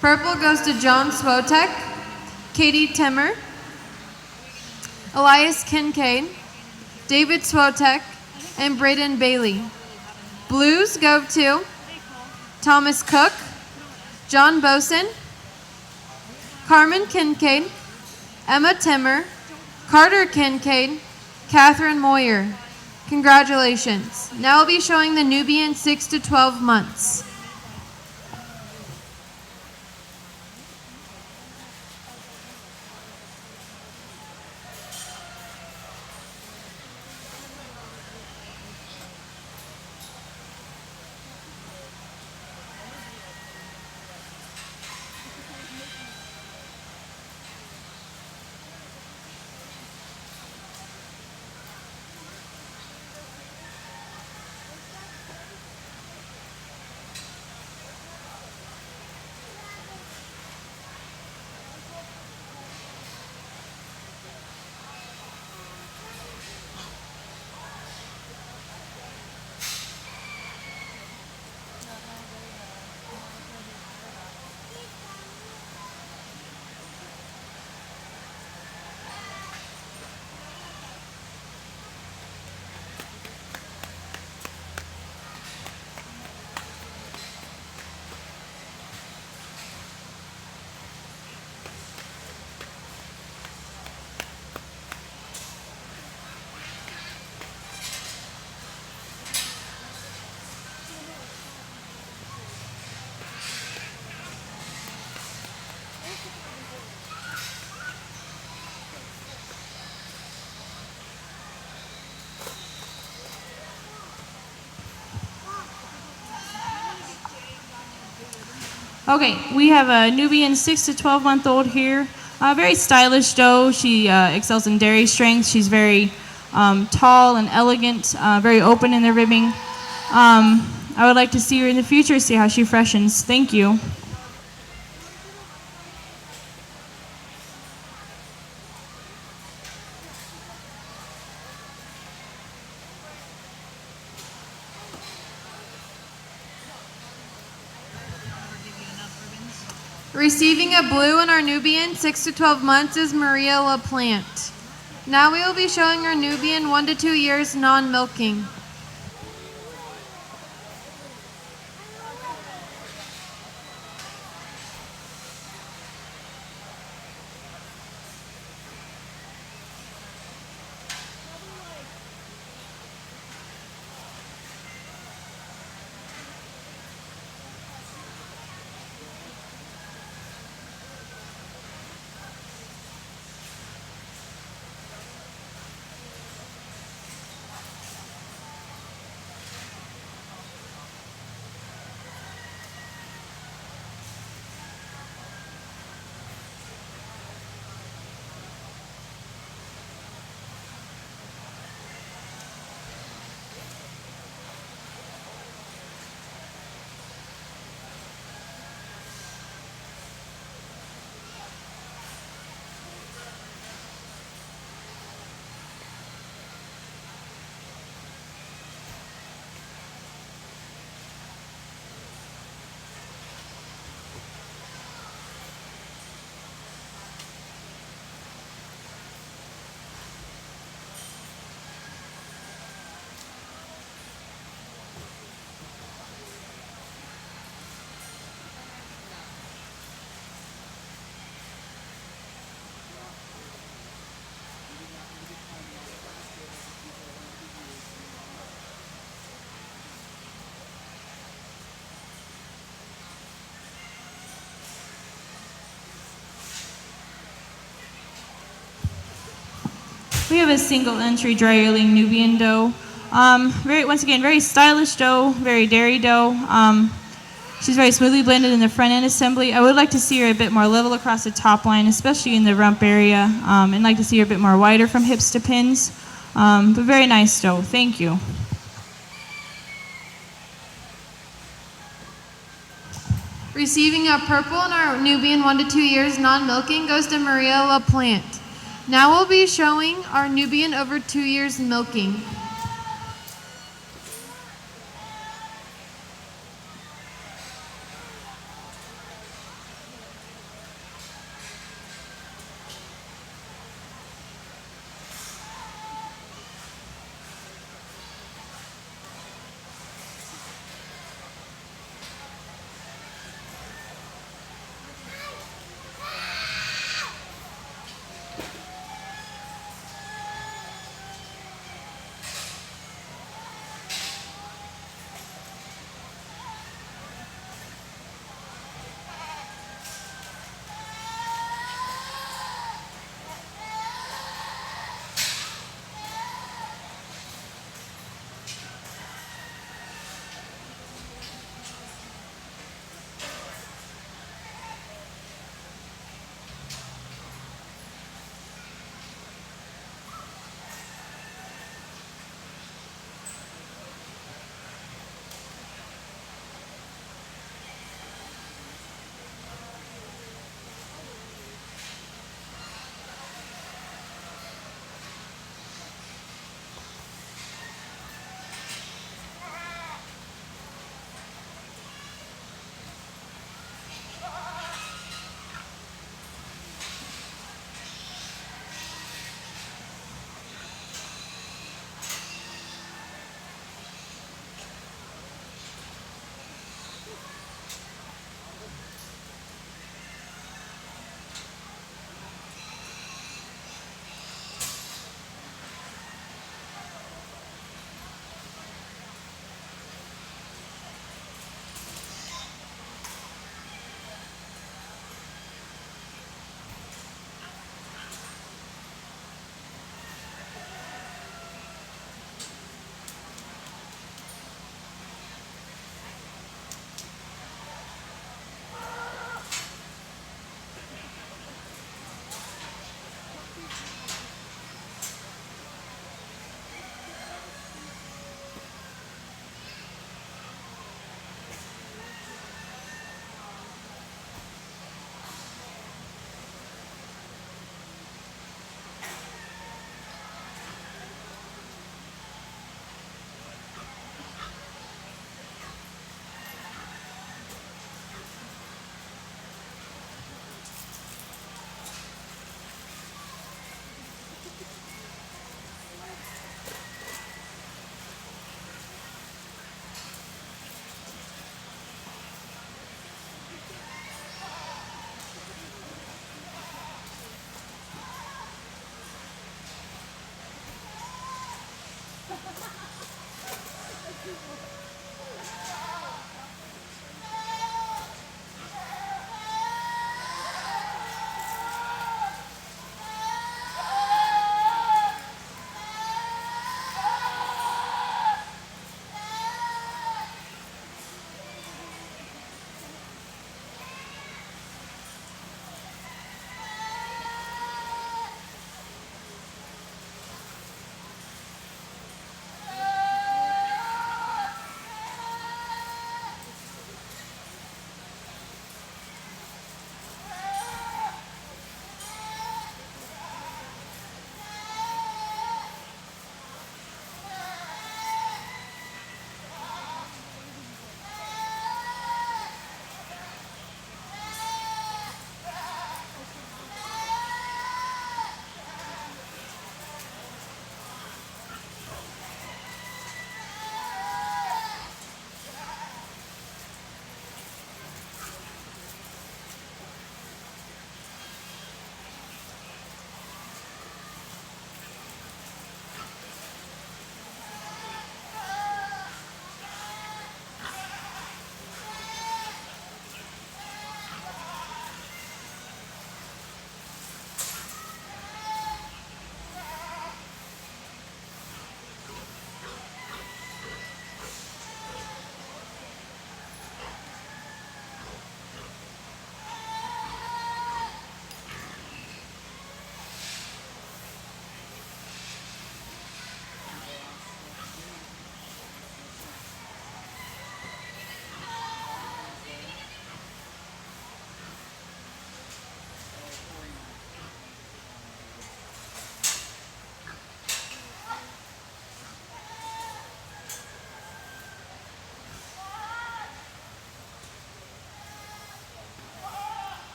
Purple goes to John Swotek, Katie Timmer, Elias Kincaid, David Swotek, and Braden Bailey. Blues go to Thomas Cook, John Boson, Carmen Kincaid, Emma Timmer, Carter Kincaid, Catherine Moyer. Congratulations. Now we'll be showing the Nubian 6 to 12 months. Okay, we have a Nubian 6 to 12 month old here. Very stylish doe. She excels in dairy strength. She's very tall and elegant, very open in the ribbing. I would like to see her in the future, see how she freshens. Thank you. Receiving a blue in our Nubian 6 to 12 months is Maria LaPlante. Now we will be showing our Nubian 1 to 2 years non-milking. We have a single entry dry yearling Nubian doe. Once again, very stylish doe, very dairy doe. She's very smoothly blended in the front end assembly. I would like to see her a bit more level across the top line, especially in the rump area, and like to see her a bit more wider from hips to pins. But very nice doe. Thank you. Receiving a purple in our Nubian 1 to 2 years non-milking goes to Maria LaPlante. Now we'll be showing our Nubian over 2 years milking.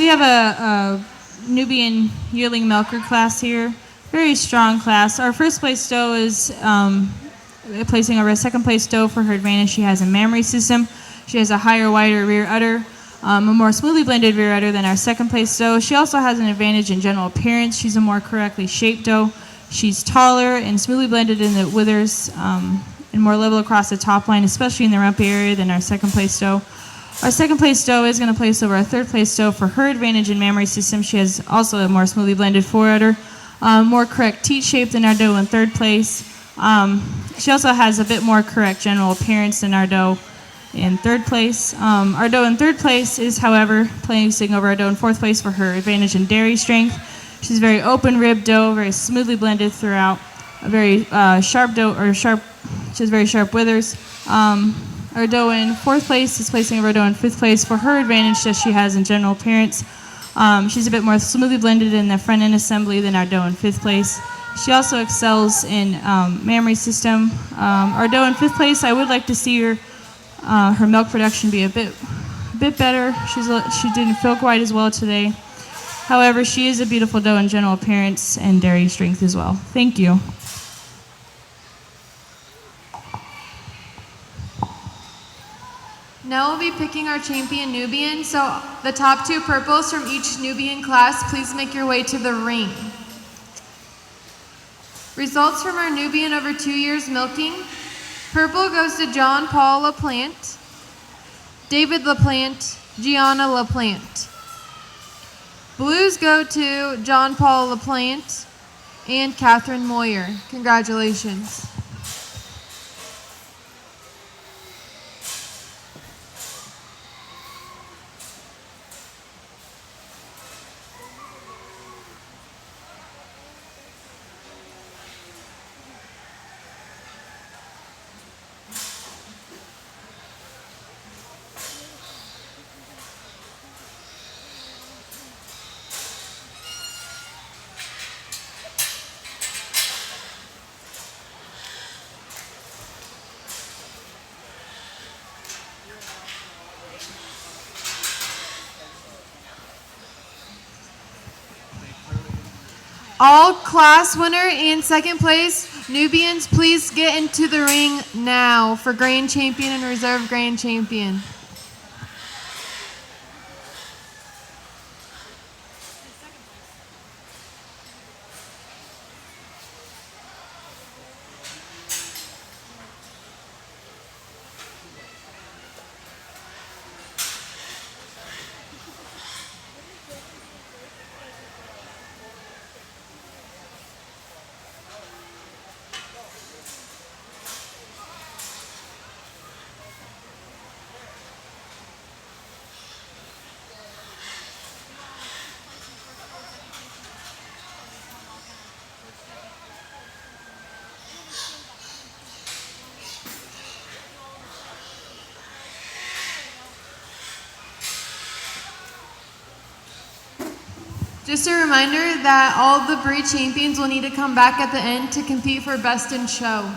we have a Nubian yearling milker class here. Very strong class. Our first place doe is placing over a second place doe for her advantage she has a mammary system. She has a higher, wider rear udder, a more smoothly blended rear udder than our second place doe. She also has an advantage in general appearance. She's a more correctly shaped doe. She's taller and smoothly blended in the withers and more level across the top line, especially in the rump area, than our second place doe. Our second place doe is going to place over our third place doe for her advantage in mammary system. She has also a more smoothly blended forudder, more correct teat shape than our doe in third place. She also has a bit more correct general appearance than our doe in third place. Our doe in third place is, however, placing over our doe in fourth place for her advantage in dairy strength. She's a very open rib doe, very smoothly blended throughout, a very sharp doe, she has very sharp withers. Our doe in fourth place is placing over our doe in fifth place for her advantage that she has in general appearance. She's a bit more smoothly blended in the front end assembly than our doe in fifth place. She also excels in mammary system. Our doe in fifth place, I would like to see her milk production be a bit better. She didn't feel quite as well today. However, she is a beautiful doe in general appearance and dairy strength as well. Thank you. Now we'll be picking our champion Nubian. So the top two purples from each Nubian class, please make your way to the ring. Results from our Nubian over 2 years milking. Purple goes to John Paul LaPlante, David LaPlante, Gianna LaPlante. Blues go to John Paul LaPlante and Catherine Moyer. Congratulations. All class winner and second place Nubians, please get into the ring now for grand champion and reserve grand champion. Just a reminder that all the breed champions will need to come back at the end to compete for best in show.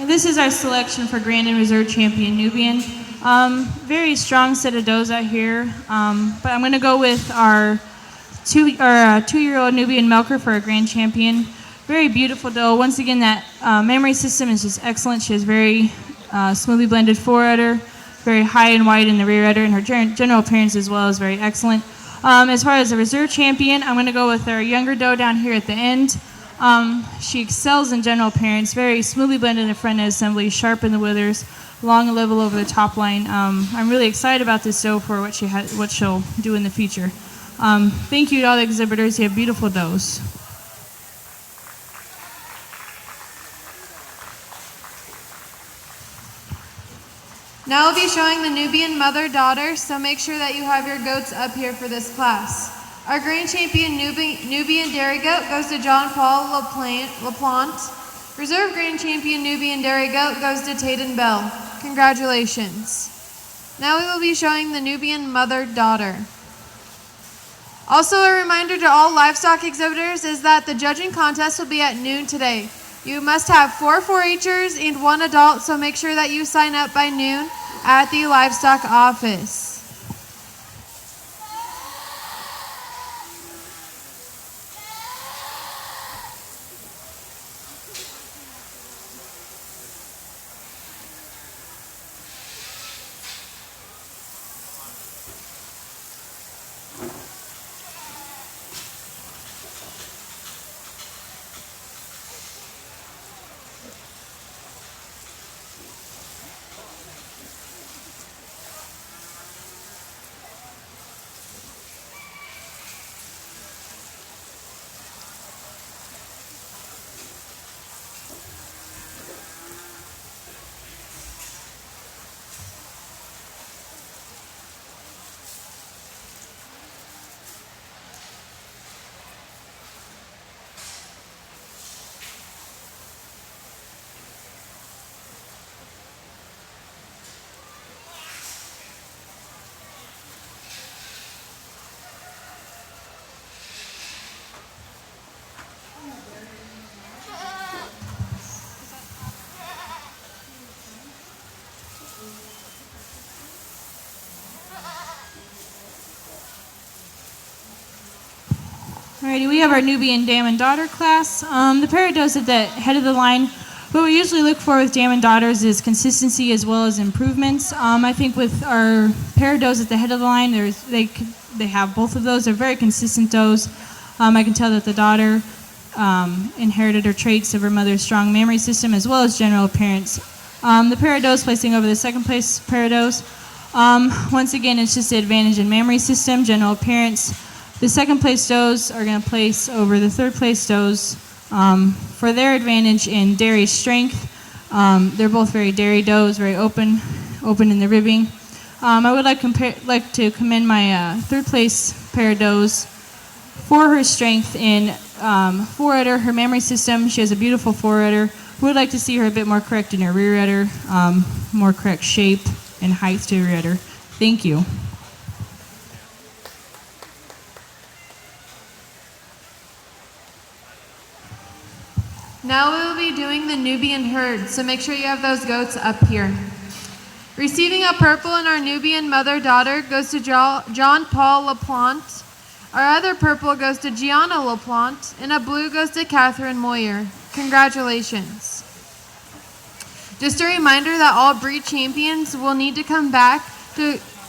This is our selection for Grand and Reserve Champion Nubian. Very strong set of does out here, but I'm going to go with our 2-year-old Nubian milker for our Grand Champion. Very beautiful doe. Once again, that memory system is just excellent. She has very smoothly blended forerunner, very high and wide in the rear udder, and her general appearance as well is very excellent. As far as the Reserve Champion, I'm going to go with our younger doe down here at the end. She excels in general appearance, very smoothly blended in the front end assembly, sharp in the withers, long and level over the top line. I'm really excited about this doe for what she'll do in the future. Thank you to all the exhibitors. You have beautiful does. Now we'll be showing the Nubian mother-daughter, so make sure that you have your goats up here for this class. Our Grand Champion Nubian Dairy Goat goes to John Paul LaPlante. Reserve Grand Champion Nubian Dairy Goat goes to Tayden Bell. Congratulations. Now we will be showing the Nubian mother-daughter. Also, a reminder to all livestock exhibitors is that the judging contest will be at noon today. You must have 4 4-H'ers and 1 adult, so make sure that you sign up by noon at the livestock office. Alrighty, we have our Nubian dam and daughter class. The pair of does at the head of the line. What we usually look for with dam and daughters is consistency as well as improvements. I think with our pair of does at the head of the line, they have both of those. They're very consistent does. I can tell that the daughter inherited her traits of her mother's strong memory system as well as general appearance. The pair of does placing over the second place pair of does. Once again, it's just the advantage in memory system, general appearance. The second place does are going to place over the third place does for their advantage in dairy strength. They're both very dairy does, very open in the ribbing. I would like to commend my third place pair of does for her strength in forerunner, her memory system. She has a beautiful forerunner. Would like to see her a bit more correct in her rear udder, more correct shape and height to her rear udder. Thank you. Now we will be doing the Nubian herd, so make sure you have those goats up here. Receiving a purple in our Nubian mother-daughter goes to John Paul LaPlante. Our other purple goes to Gianna LaPlante, and a blue goes to Catherine Moyer. Congratulations. Just a reminder that all breed champions will need to come back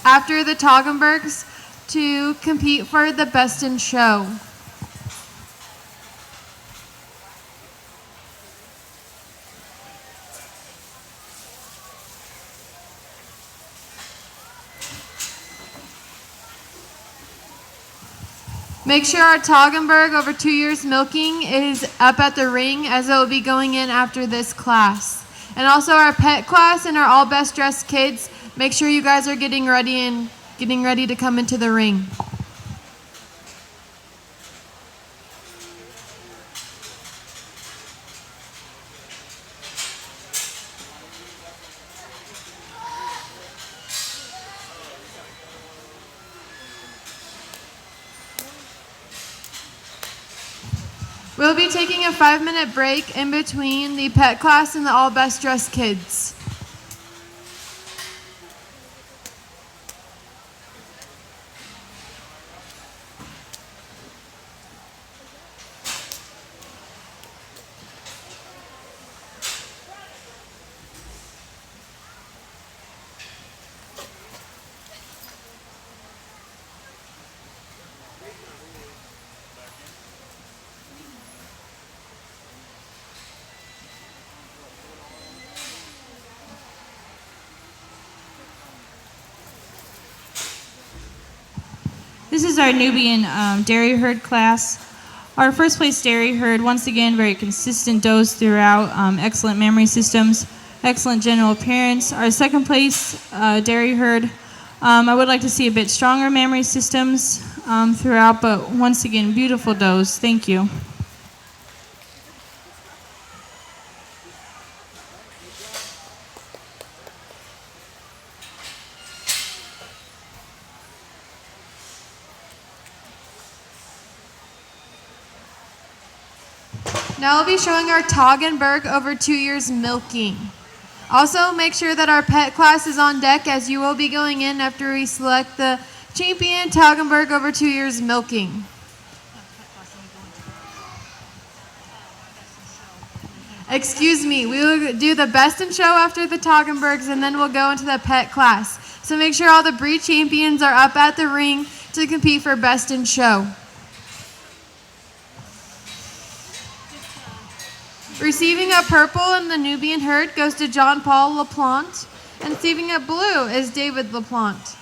after the Toggenburgs to compete for the best in show. Make sure our Toggenburg over 2 years milking is up at the ring, as it will be going in after this class. And also our pet class and our all best dressed kids, make sure you guys are getting ready to come into the ring. We'll be taking a 5-minute break in between the pet class and the all best dressed kids. This is our Nubian dairy herd class. Our first place dairy herd, once again, very consistent does throughout, excellent memory systems, excellent general appearance. Our second place dairy herd, I would like to see a bit stronger memory systems throughout, but once again, beautiful does. Thank you. Now we'll be showing our Toggenburg over 2 years milking. Also, make sure that our pet class is on deck as you will be going in after we select the champion Toggenburg over 2 years milking. Excuse me, we will do the best in show after the Toggenburgs and then we'll go into the pet class. So make sure all the breed champions are up at the ring to compete for best in show. Receiving a purple in the Nubian herd goes to John Paul LaPlante, and receiving a blue is David LaPlante.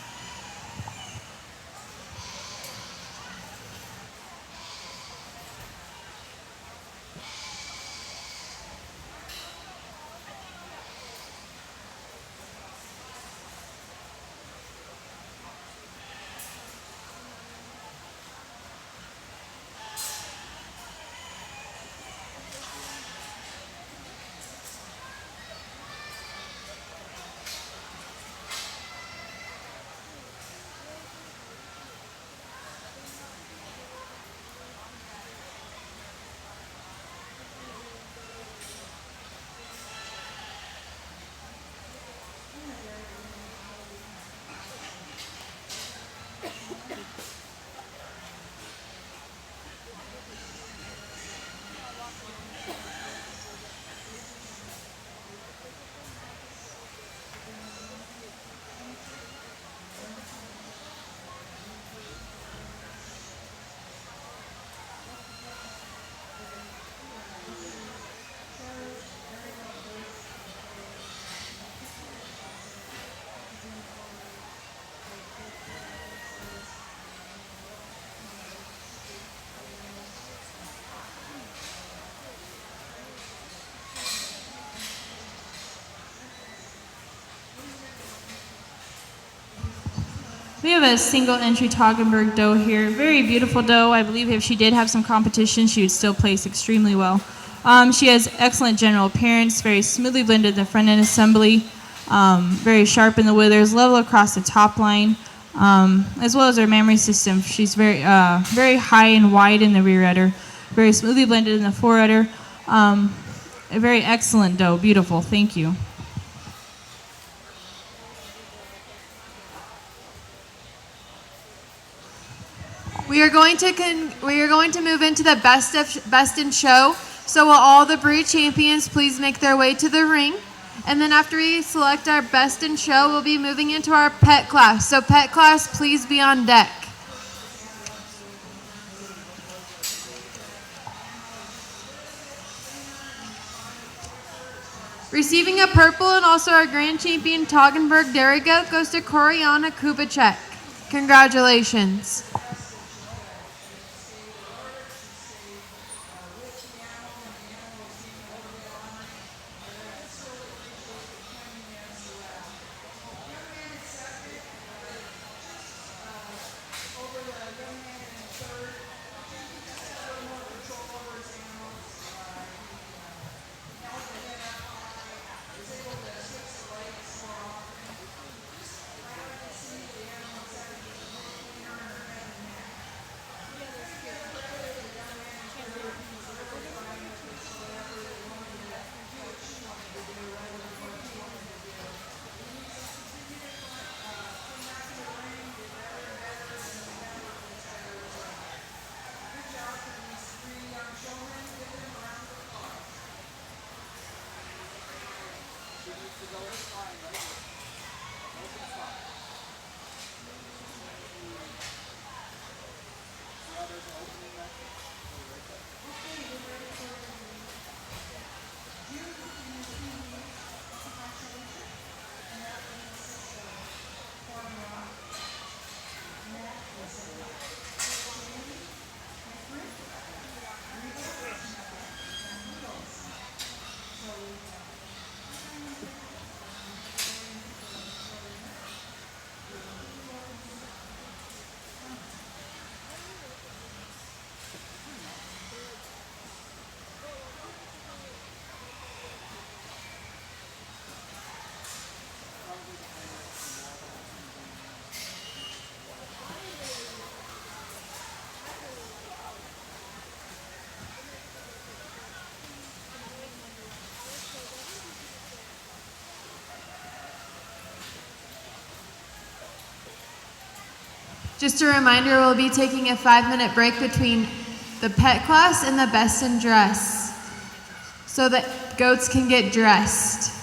We have a single entry Toggenburg doe here. Very beautiful doe. I believe if she did have some competition, she would still place extremely well. She has excellent general appearance, very smoothly blended in the front end assembly, very sharp in the withers, level across the top line, as well as her mammary system. She's very high and wide in the rear udder, very smoothly blended in the fore udder. A very excellent doe. Beautiful. Thank you. We are going to move into the best in show. So will all the breed champions please make their way to the ring? And then after we select our best in show, we'll be moving into our pet class. So pet class, please be on deck. Receiving a purple and also our grand champion Toggenburg Dairy Goat goes to Koriana Kubacek. Congratulations. Just a reminder, we'll be taking a 5-minute break between the pet class and the best in dress so that goats can get dressed.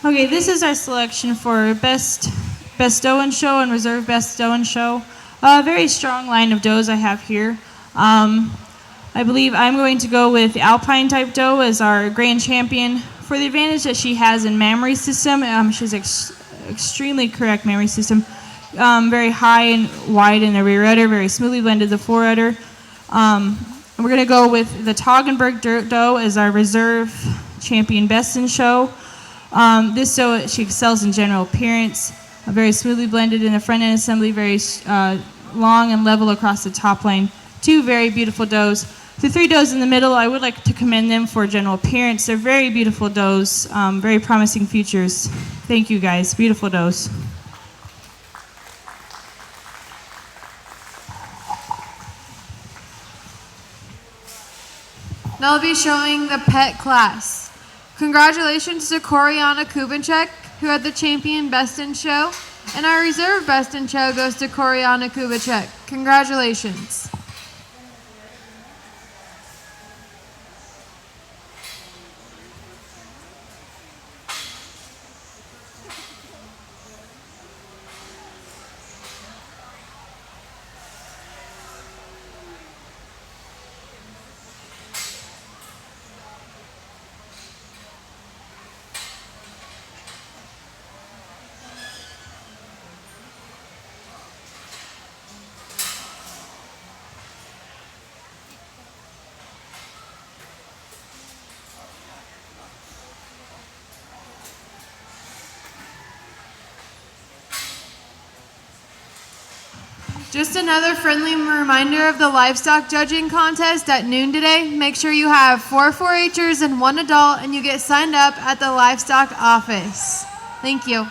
Okay, this is our selection for best doe and show and reserve best doe and show. A very strong line of does I have here. I believe I'm going to go with the Alpine type doe as our grand champion for the advantage that she has in mammary system. She has extremely correct mammary system, very high and wide in the rear udder, very smoothly blended the fore udder. We're going to go with the Toggenburg doe as our reserve champion best in show. This doe, she excels in general appearance, very smoothly blended in the front end assembly, very long and level across the top line. Two very beautiful does. The three does in the middle, I would like to commend them for general appearance. They're very beautiful does, very promising futures. Thank you guys, beautiful does. Now I'll be showing the pet class. Congratulations to Koriana Kubinchek, who had the champion best in show, and our reserve best in show goes to Koriana Kubinchek. Congratulations. Just another friendly reminder of the livestock judging contest at noon today. Make sure you have 4 4-H'ers and 1 adult, and you get signed up at the livestock office. Thank you.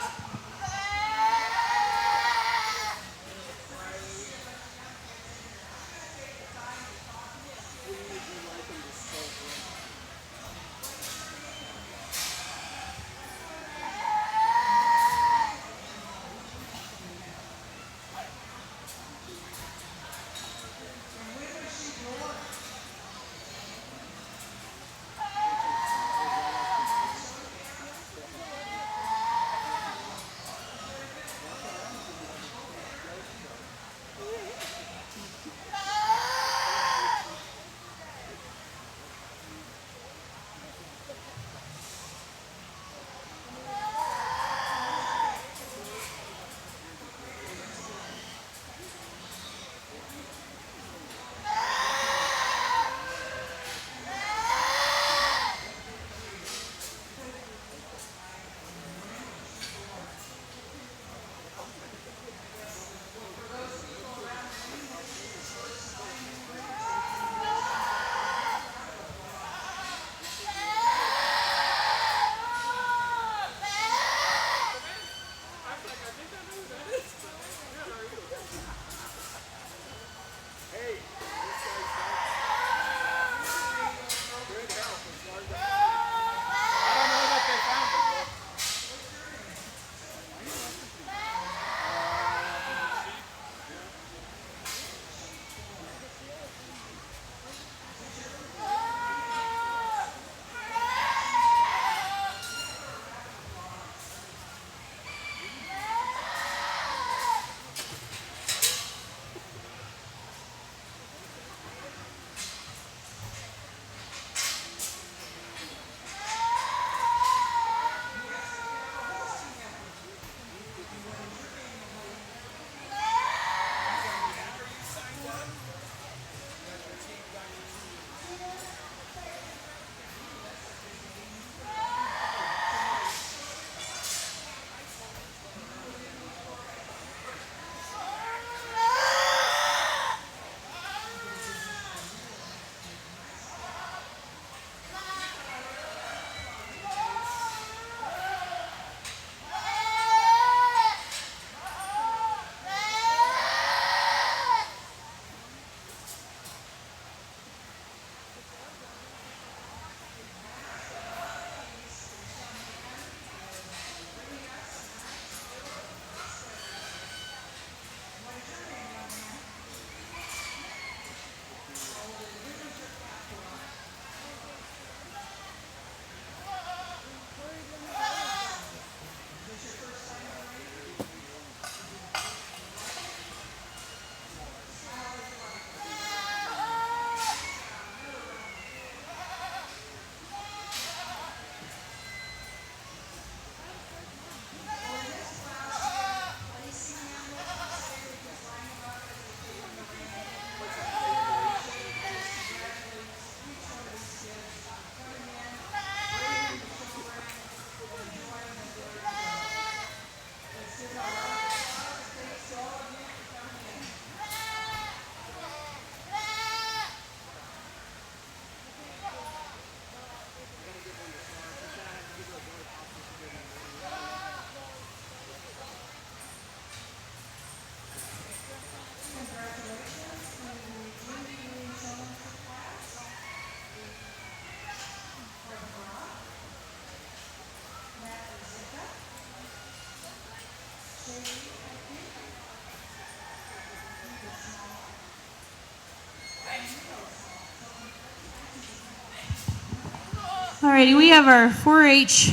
Alrighty, we have our 4-H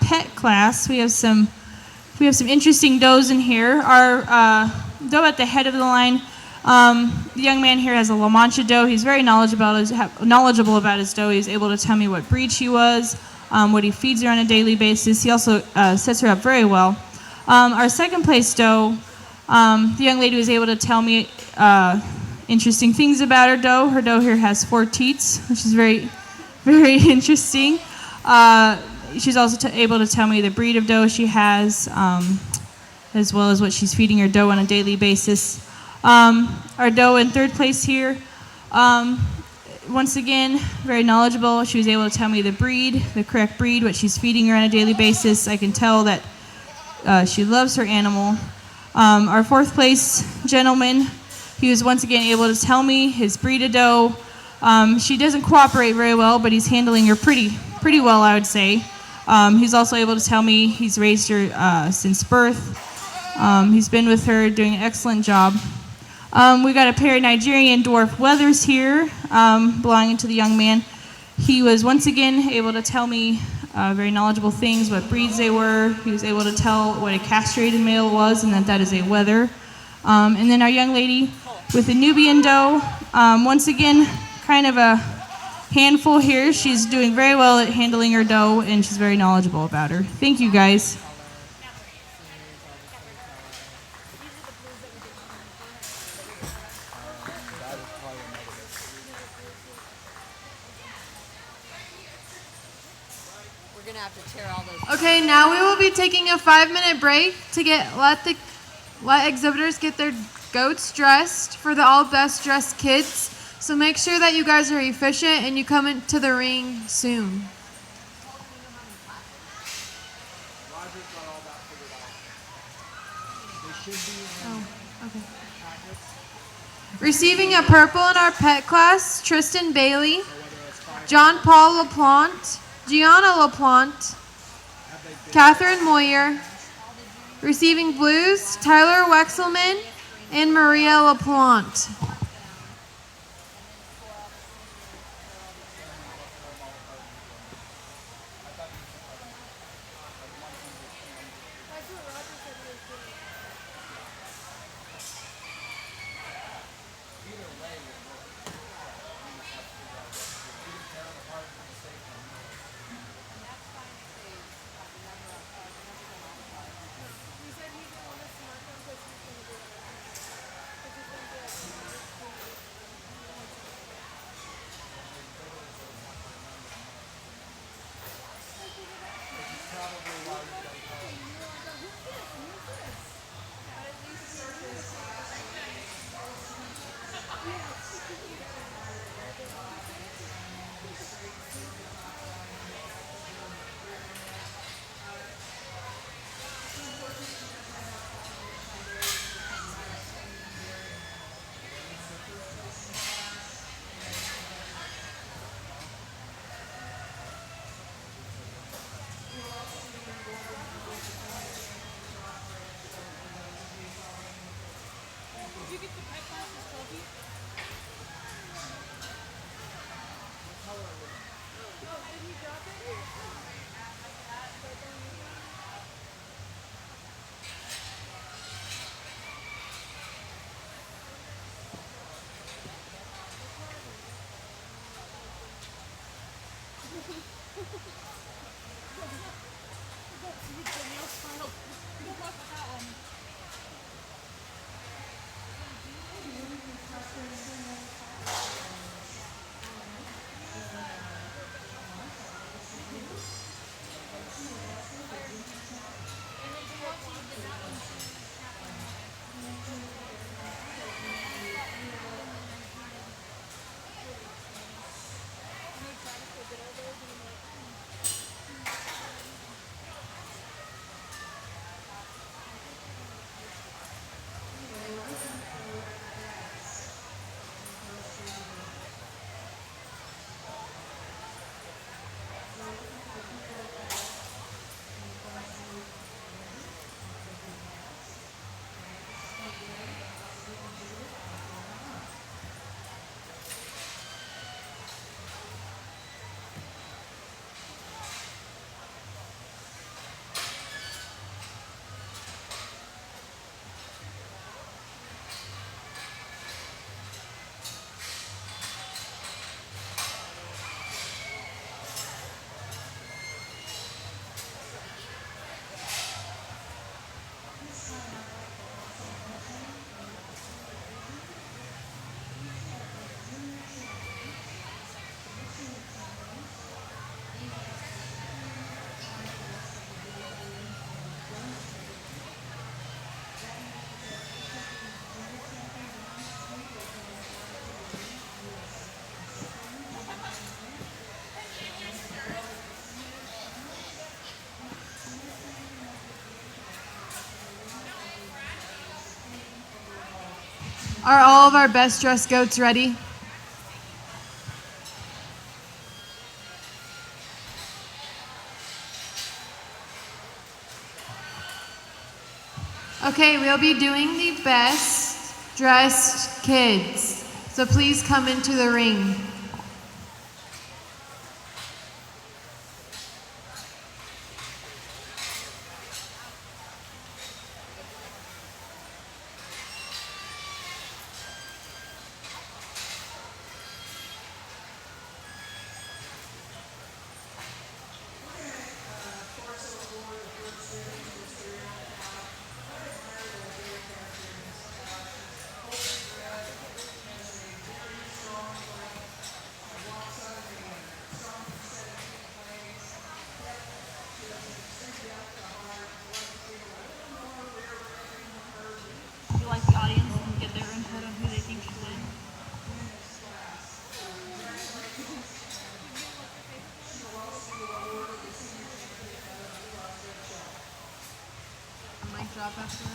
pet class. We have some interesting does in here. Our doe at the head of the line. The young man here has a Lamancha doe. He's very knowledgeable about his doe. He's able to tell me what breed she was, what he feeds her on a daily basis. He also sets her up very well. Our second place doe, the young lady was able to tell me interesting things about her doe. Her doe here has 4 teats, which is very, very interesting. She's also able to tell me the breed of doe she has, as well as what she's feeding her doe on a daily basis. Our doe in third place here, once again, very knowledgeable. She was able to tell me the breed, the correct breed, what she's feeding her on a daily basis. I can tell that she loves her animal. Our fourth place gentleman, he was once again able to tell me his breed of doe. She doesn't cooperate very well, but he's handling her pretty well, I would say. He's also able to tell me he's raised her since birth. He's been with her, doing an excellent job. We got a pair of Nigerian dwarf wethers here, belonging to the young man. He was once again able to tell me very knowledgeable things, what breeds they were. He was able to tell what a castrated male was, and that is a wether. And then our young lady with the Nubian doe, once again, kind of a handful here. She's doing very well at handling her doe, and she's very knowledgeable about her. Thank you, guys. Okay, now we will be taking a 5-minute break to let exhibitors get their goats dressed for the all best dressed kids. So make sure that you guys are efficient and you come into the ring soon. Receiving a purple in our pet class, Tristan Bailey, John Paul LaPlante, Gianna LaPlante, Catherine Moyer. Receiving blues, Tyler Wexelman and Maria LaPlante. Are all of our best dressed goats ready? Okay, we'll be doing the best dressed kids. So please come into the ring. You like the audience and get their input on who they think should win. Mic drop after.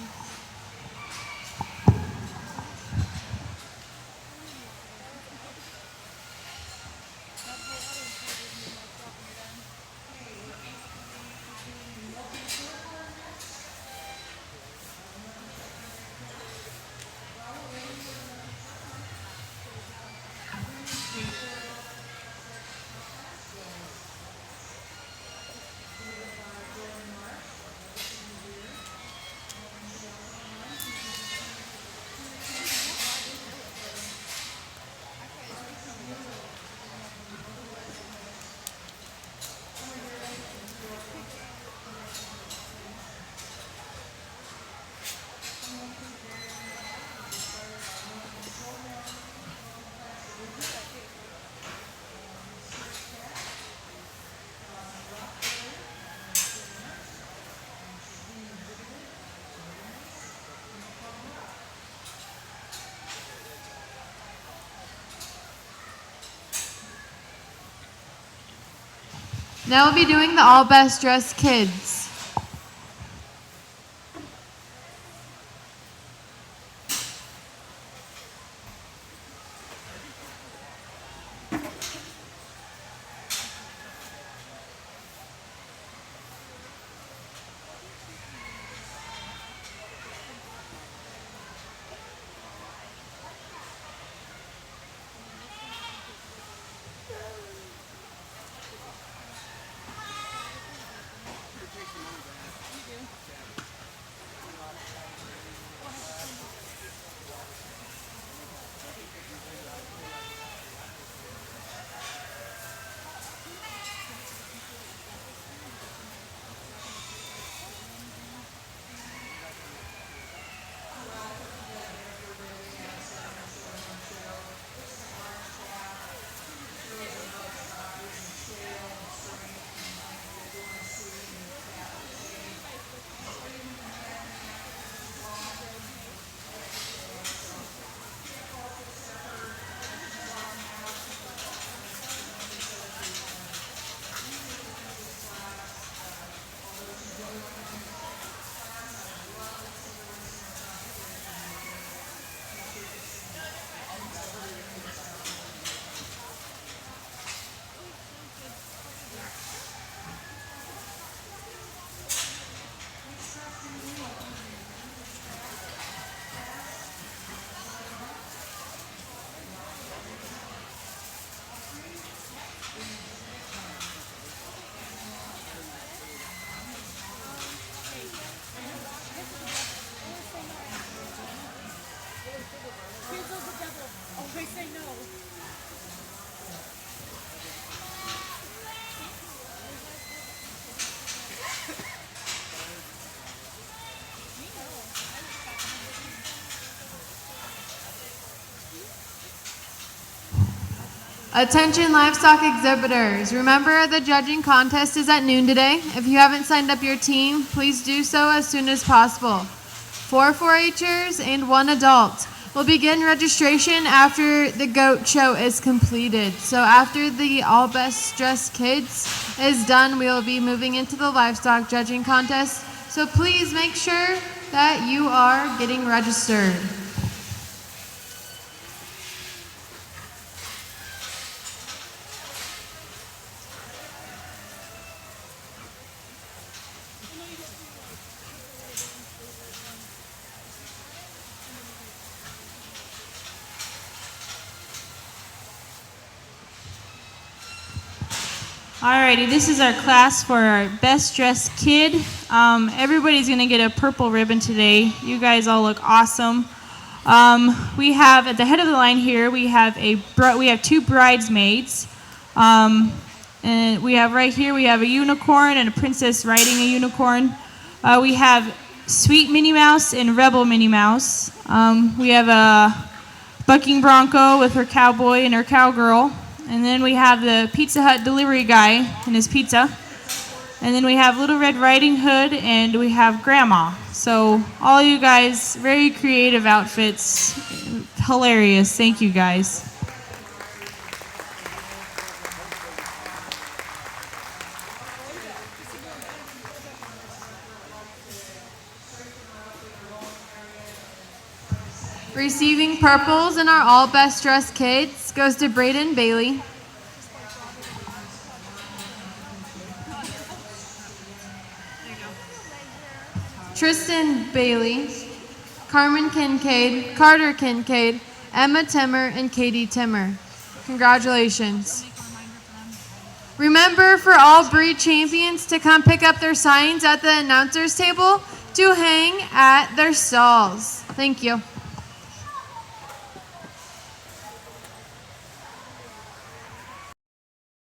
Now we'll be doing the all best dressed kids. Attention livestock exhibitors. Remember, the judging contest is at noon today. If you haven't signed up your team, please do so as soon as possible. 4 4-H'ers and 1 adult. We'll begin registration after the goat show is completed. So after the all best dressed kids is done, we will be moving into the livestock judging contest. So please make sure that you are getting registered. Alrighty, this is our class for our best dressed kid. Everybody's gonna get a purple ribbon today. You guys all look awesome. We have at the head of the line here. We have two bridesmaids, and we have right here. We have a unicorn and a princess riding a unicorn. We have Sweet Minnie Mouse and Rebel Minnie Mouse. We have a bucking bronco with her cowboy and her cowgirl. And then we have the Pizza Hut delivery guy and his pizza. And then we have Little Red Riding Hood and we have Grandma. So all you guys, very creative outfits. Hilarious. Thank you guys. Receiving purples in our all best dressed kids goes to Braden Bailey. Tristan Bailey, Carmen Kincaid, Carter Kincaid, Emma Timmer, and Katie Timmer. Congratulations. Remember for all breed champions to come pick up their signs at the announcer's table to hang at their stalls. Thank you.